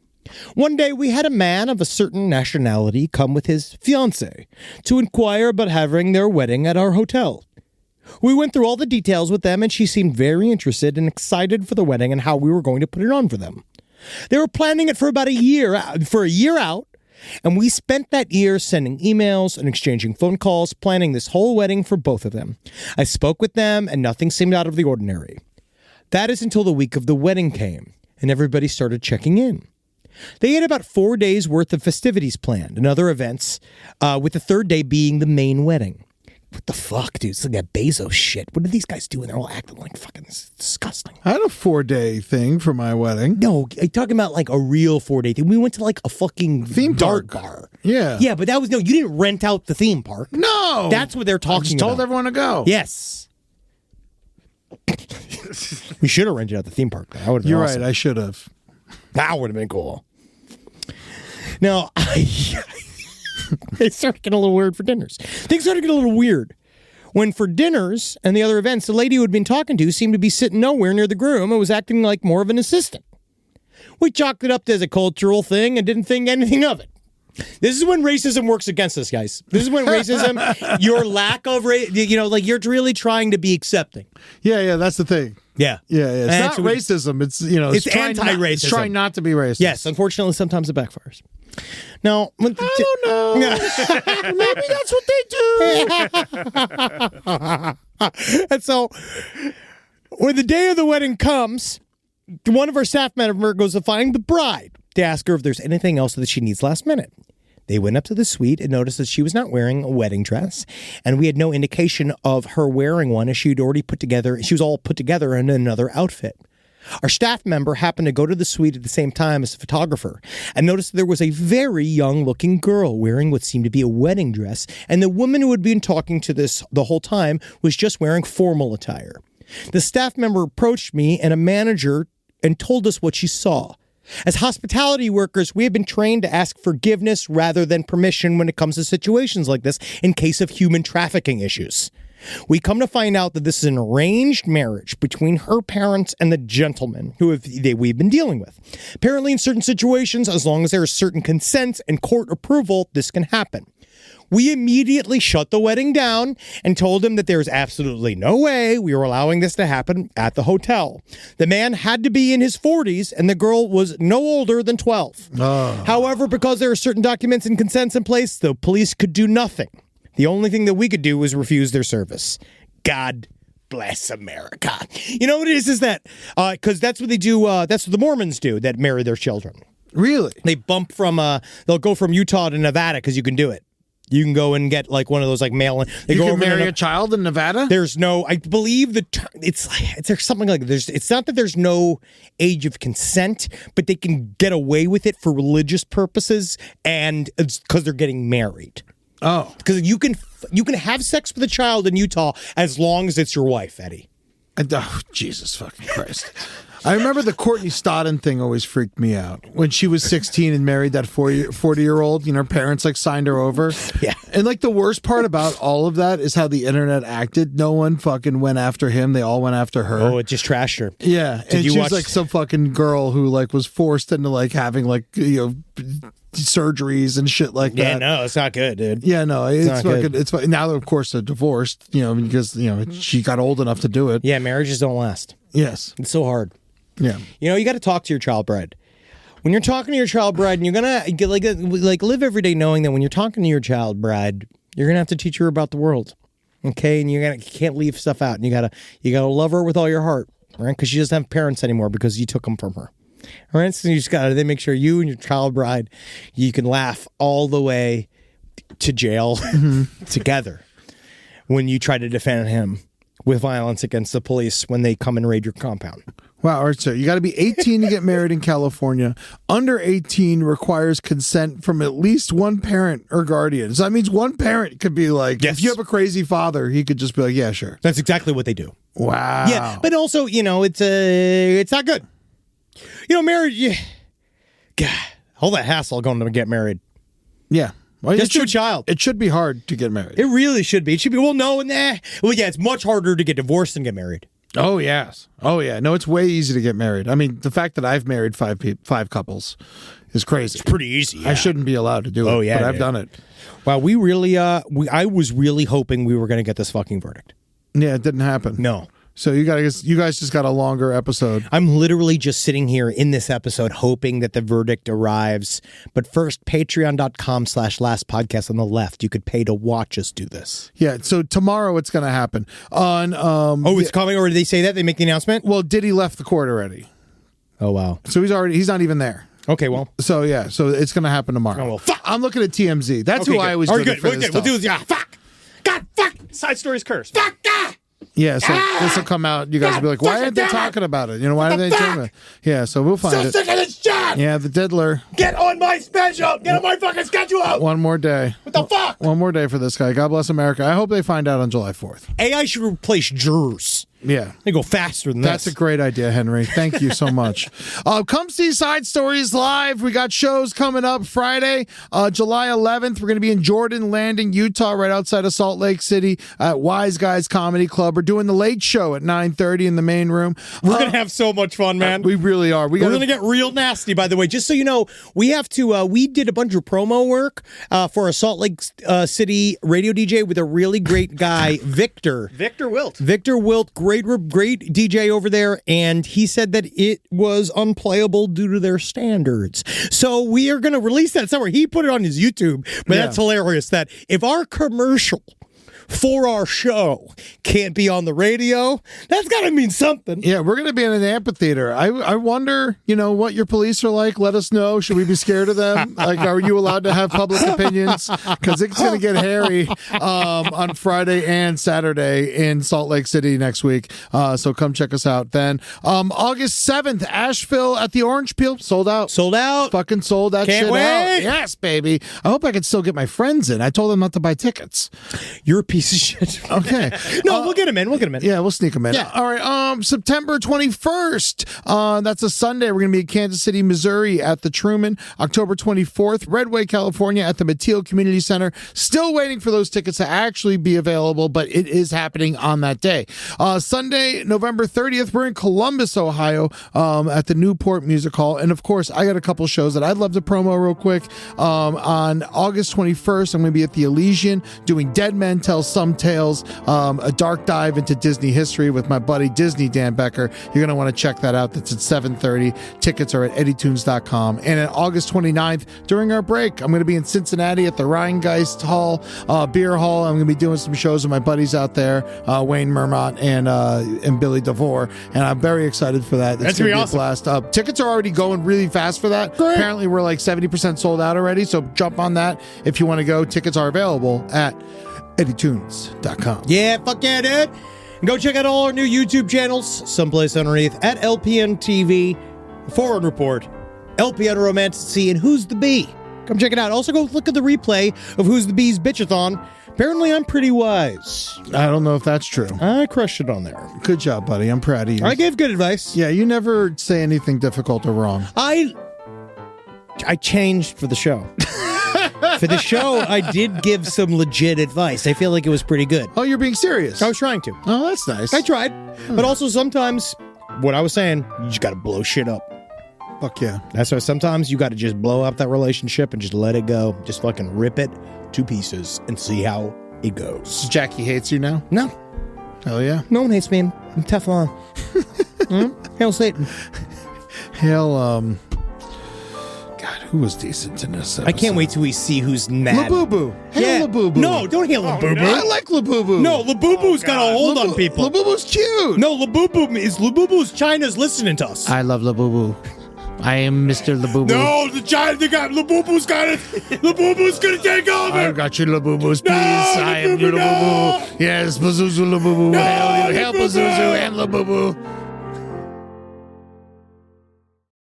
One day, we had a man of a certain nationality come with his fiancée to inquire about having their wedding at our hotel. We went through all the details with them, and she seemed very interested and excited for the wedding and how we were going to put it on for them. They were planning it for about a year out, and we spent that year sending emails and exchanging phone calls, planning this whole wedding for both of them. I spoke with them, and nothing seemed out of the ordinary. That is until the week of the wedding came, and everybody started checking in. They had about 4 days' worth of festivities planned and other events, with the third day being the main wedding. What the fuck, dude? It's like that Bezos shit. What are these guys doing? They're all acting like fucking disgusting. I had a 4-day thing for my wedding. No, I'm talking about like a real 4-day thing. We went to like a fucking theme dark park bar. Yeah. Yeah, but that was, no, you didn't rent out the theme park. No. That's what they're talking I just about. told everyone to go. Yes. We should have rented out the theme park. That would have been You're awesome. right. I should have. That would have been cool. Now, it started getting a little weird for dinners. Things started getting a little weird. When for dinners and the other events, the lady who had been talking to seemed to be sitting nowhere near the groom and was acting like more of an assistant. We chalked it up as a cultural thing and didn't think anything of it. This is when racism works against us, guys. This is when racism, your lack of, like you're really trying to be accepting. Yeah, that's the thing. Yeah. It's not racism. It's, it's anti-racism. It's trying not to be racist. Yes, unfortunately, sometimes it backfires. Now, I don't know. Maybe that's what they do. And so, when the day of the wedding comes, one of our staff members goes to find the bride to ask her if there's anything else that she needs last minute. They went up to the suite and noticed that she was not wearing a wedding dress, and we had no indication of her wearing one as she was all put together in another outfit. Our staff member happened to go to the suite at the same time as the photographer and noticed there was a very young-looking girl wearing what seemed to be a wedding dress, and the woman who had been talking to this the whole time was just wearing formal attire. The staff member approached me and a manager and told us what she saw. As hospitality workers, we have been trained to ask forgiveness rather than permission when it comes to situations like this in case of human trafficking issues. We come to find out that this is an arranged marriage between her parents and the gentleman we've been dealing with. Apparently, in certain situations, as long as there is certain consent and court approval, this can happen. We immediately shut the wedding down and told him that there is absolutely no way we were allowing this to happen at the hotel. The man had to be in his 40s and the girl was no older than 12. However, because there are certain documents and consents in place, the police could do nothing. The only thing that we could do was refuse their service. God bless America. You know what it is that, because that's what they do, that's what the Mormons do that marry their children. Really? They bump from, they'll go from Utah to Nevada because you can do it. You can go and get like one of those like mail-in. You can marry a child in Nevada? There's no, I believe it's there's something like it's not that there's no age of consent, but they can get away with it for religious purposes and it's because they're getting married. Oh, because you can have sex with a child in Utah as long as it's your wife, Eddie. Oh, Jesus fucking Christ. I remember the Courtney Stodden thing always freaked me out. When she was 16 and married that 40-year-old, her parents like signed her over. Yeah. And like the worst part about all of that is how the internet acted. No one fucking went after him. They all went after her. Oh, it just trashed her. Yeah. And she was like some fucking girl who like was forced into like having like, surgeries and shit like that. Yeah, no, it's not good, dude. Yeah, no, it's fucking, it's now of course they're divorced, because she got old enough to do it. Yeah, marriages don't last. Yes. It's so hard. Yeah. You got to talk to your child bride. When you're talking to your child bride, and you're gonna like live every day knowing that when you're talking to your child bride, you're gonna have to teach her about the world. Okay, and you can't leave stuff out, and you gotta love her with all your heart, right? Because she doesn't have parents anymore because you took them from her. All right, so you just gotta make sure you and your child bride, you can laugh all the way to jail together when you try to defend him with violence against the police when they come and raid your compound. Wow, all right, so you got to be 18 to get married in California. Under 18 requires consent from at least one parent or guardian. So that means one parent could be like, yes. If you have a crazy father, he could just be like, yeah, sure. That's exactly what they do. Wow. Yeah, but also, it's not good. Marriage, God, all that hassle going to get married. Yeah. Well, just to a child. It should be hard to get married. It really should be. It should be, it's much harder to get divorced than get married. Oh, yes. Oh, yeah. No, it's way easy to get married. I mean, the fact that I've married five couples is crazy. It's pretty easy. Yeah. I shouldn't be allowed to do it. Oh, yeah. But I've done it. Wow, we really, I was really hoping we were going to get this fucking verdict. Yeah, it didn't happen. No. So you guys just got a longer episode. I'm literally just sitting here in this episode hoping that the verdict arrives. But first, patreon.com/lastpodcast on the left. You could pay to watch us do this. Yeah, so tomorrow it's going to happen. On it's coming, or did they say that? They make the announcement? Well, Diddy left the court already. Oh, wow. So he's not even there. Okay, well. So, yeah, so it's going to happen tomorrow. Oh, well, fuck. I'm looking at TMZ. That's who I always go to for this stuff. We'll do this. Yeah, fuck. God, fuck. Side stories curse. Fuck, God. Yeah, so this will come out. You guys will be like, why aren't they talking about it? Why are they talking about it? Yeah, so we'll find it. So sick of this shit! Yeah, the diddler. Get on my schedule! Get on my fucking schedule! One more day. What the fuck? One more day for this guy. God bless America. I hope they find out on July 4th. AI should replace jurors. Yeah. They go faster than That's this. a great idea, Henry. Thank you so much. Come see Side Stories live. We got shows coming up Friday, July 11th. We're going to be in Jordan Landing, Utah, right outside of Salt Lake City at Wise Guys Comedy Club. We're doing the late show at 9:30 in the main room. We're going to have so much fun, man. We really are. We're going to get real nasty, by the way. Just so you know, we have to, we did a bunch of promo work for a Salt Lake City radio DJ with a really great guy, Victor. Victor Wilt. Victor Wilt, great DJ over there, and he said that it was unplayable due to their standards. So we are going to release that somewhere. He put it on his YouTube, but that's hilarious that if our commercial for our show can't be on the radio, that's got to mean something. Yeah, we're going to be in an amphitheater. I wonder, what your police are like. Let us know. Should we be scared of them? Like, are you allowed to have public opinions? Because it's going to get hairy on Friday and Saturday in Salt Lake City next week. So come check us out then. August 7th, Asheville at the Orange Peel. Sold out. Sold out. Fucking sold that Can't shit wait. out. Yes, baby. I hope I can still get my friends in. I told them not to buy tickets. You're a piece of shit. Okay. No, we'll get them in. We'll get them in. Yeah, we'll sneak them in. Yeah. All right. September 21st. That's a Sunday. We're going to be in Kansas City, Missouri at the Truman. October 24th, Redway, California at the Mateel Community Center. Still waiting for those tickets to actually be available, but it is happening on that day. Sunday, November 30th, we're in Columbus, Ohio at the Newport Music Hall. And of course, I got a couple shows that I'd love to promo real quick. On August 21st, I'm going to be at the Elysian doing Dead Men Tell Some Tales, a dark dive into Disney history with my buddy Disney Dan Becker. You're going to want to check that out. That's at 7:30. Tickets are at eddytunes.com. And on August 29th, during our break, I'm going to be in Cincinnati at the Rheingeist Hall, Beer Hall. I'm going to be doing some shows with my buddies out there, Wayne Mermott and Billy DeVore. And I'm very excited for that. That's going to be awesome. A blast. Tickets are already going really fast for that. Great. Apparently, we're like 70% sold out already. So jump on that if you want to go. Tickets are available at eddytunes.com. Yeah, fuck yeah, dude. And go check out all our new YouTube channels, someplace underneath, at LPN TV, Foreign Report, LPN Romanticy, and Who's the Bee. Come check it out. Also, go look at the replay of Who's the Bee's Bitchathon. Apparently, I'm pretty wise. I don't know if that's true. I crushed it on there. Good job, buddy. I'm proud of you. I gave good advice. Yeah, you never say anything difficult or wrong. I changed for the show. For the show, I did give some legit advice. I feel like it was pretty good. Oh, you're being serious? I was trying to. Oh, that's nice. I tried. But also sometimes, what I was saying, you just got to blow shit up. Fuck yeah. That's why sometimes you got to just blow up that relationship and just let it go. Just fucking rip it to pieces and see how it goes. Jackie hates you now? No. Hell yeah. No one hates me. I'm Teflon. Hail Satan. Hail, God, who was decent in this episode? I can't wait till we see who's mad. Labubu. Hail Labubu. No, don't hail Labubu. I like Labubu. No, Labubu's got a hold on people. Labubu's cute. No, Labubu's China's listening to us. I love Labubu. I am Mr. Labubu. No, the guy, Labubu's got it. Labubu's gonna take over. I got you, Labubu's piece. No, I am your Labubu, Labubu. no. Yes, Pazuzu Labubu. No, Hail Labubu. Pazuzu and Labubu.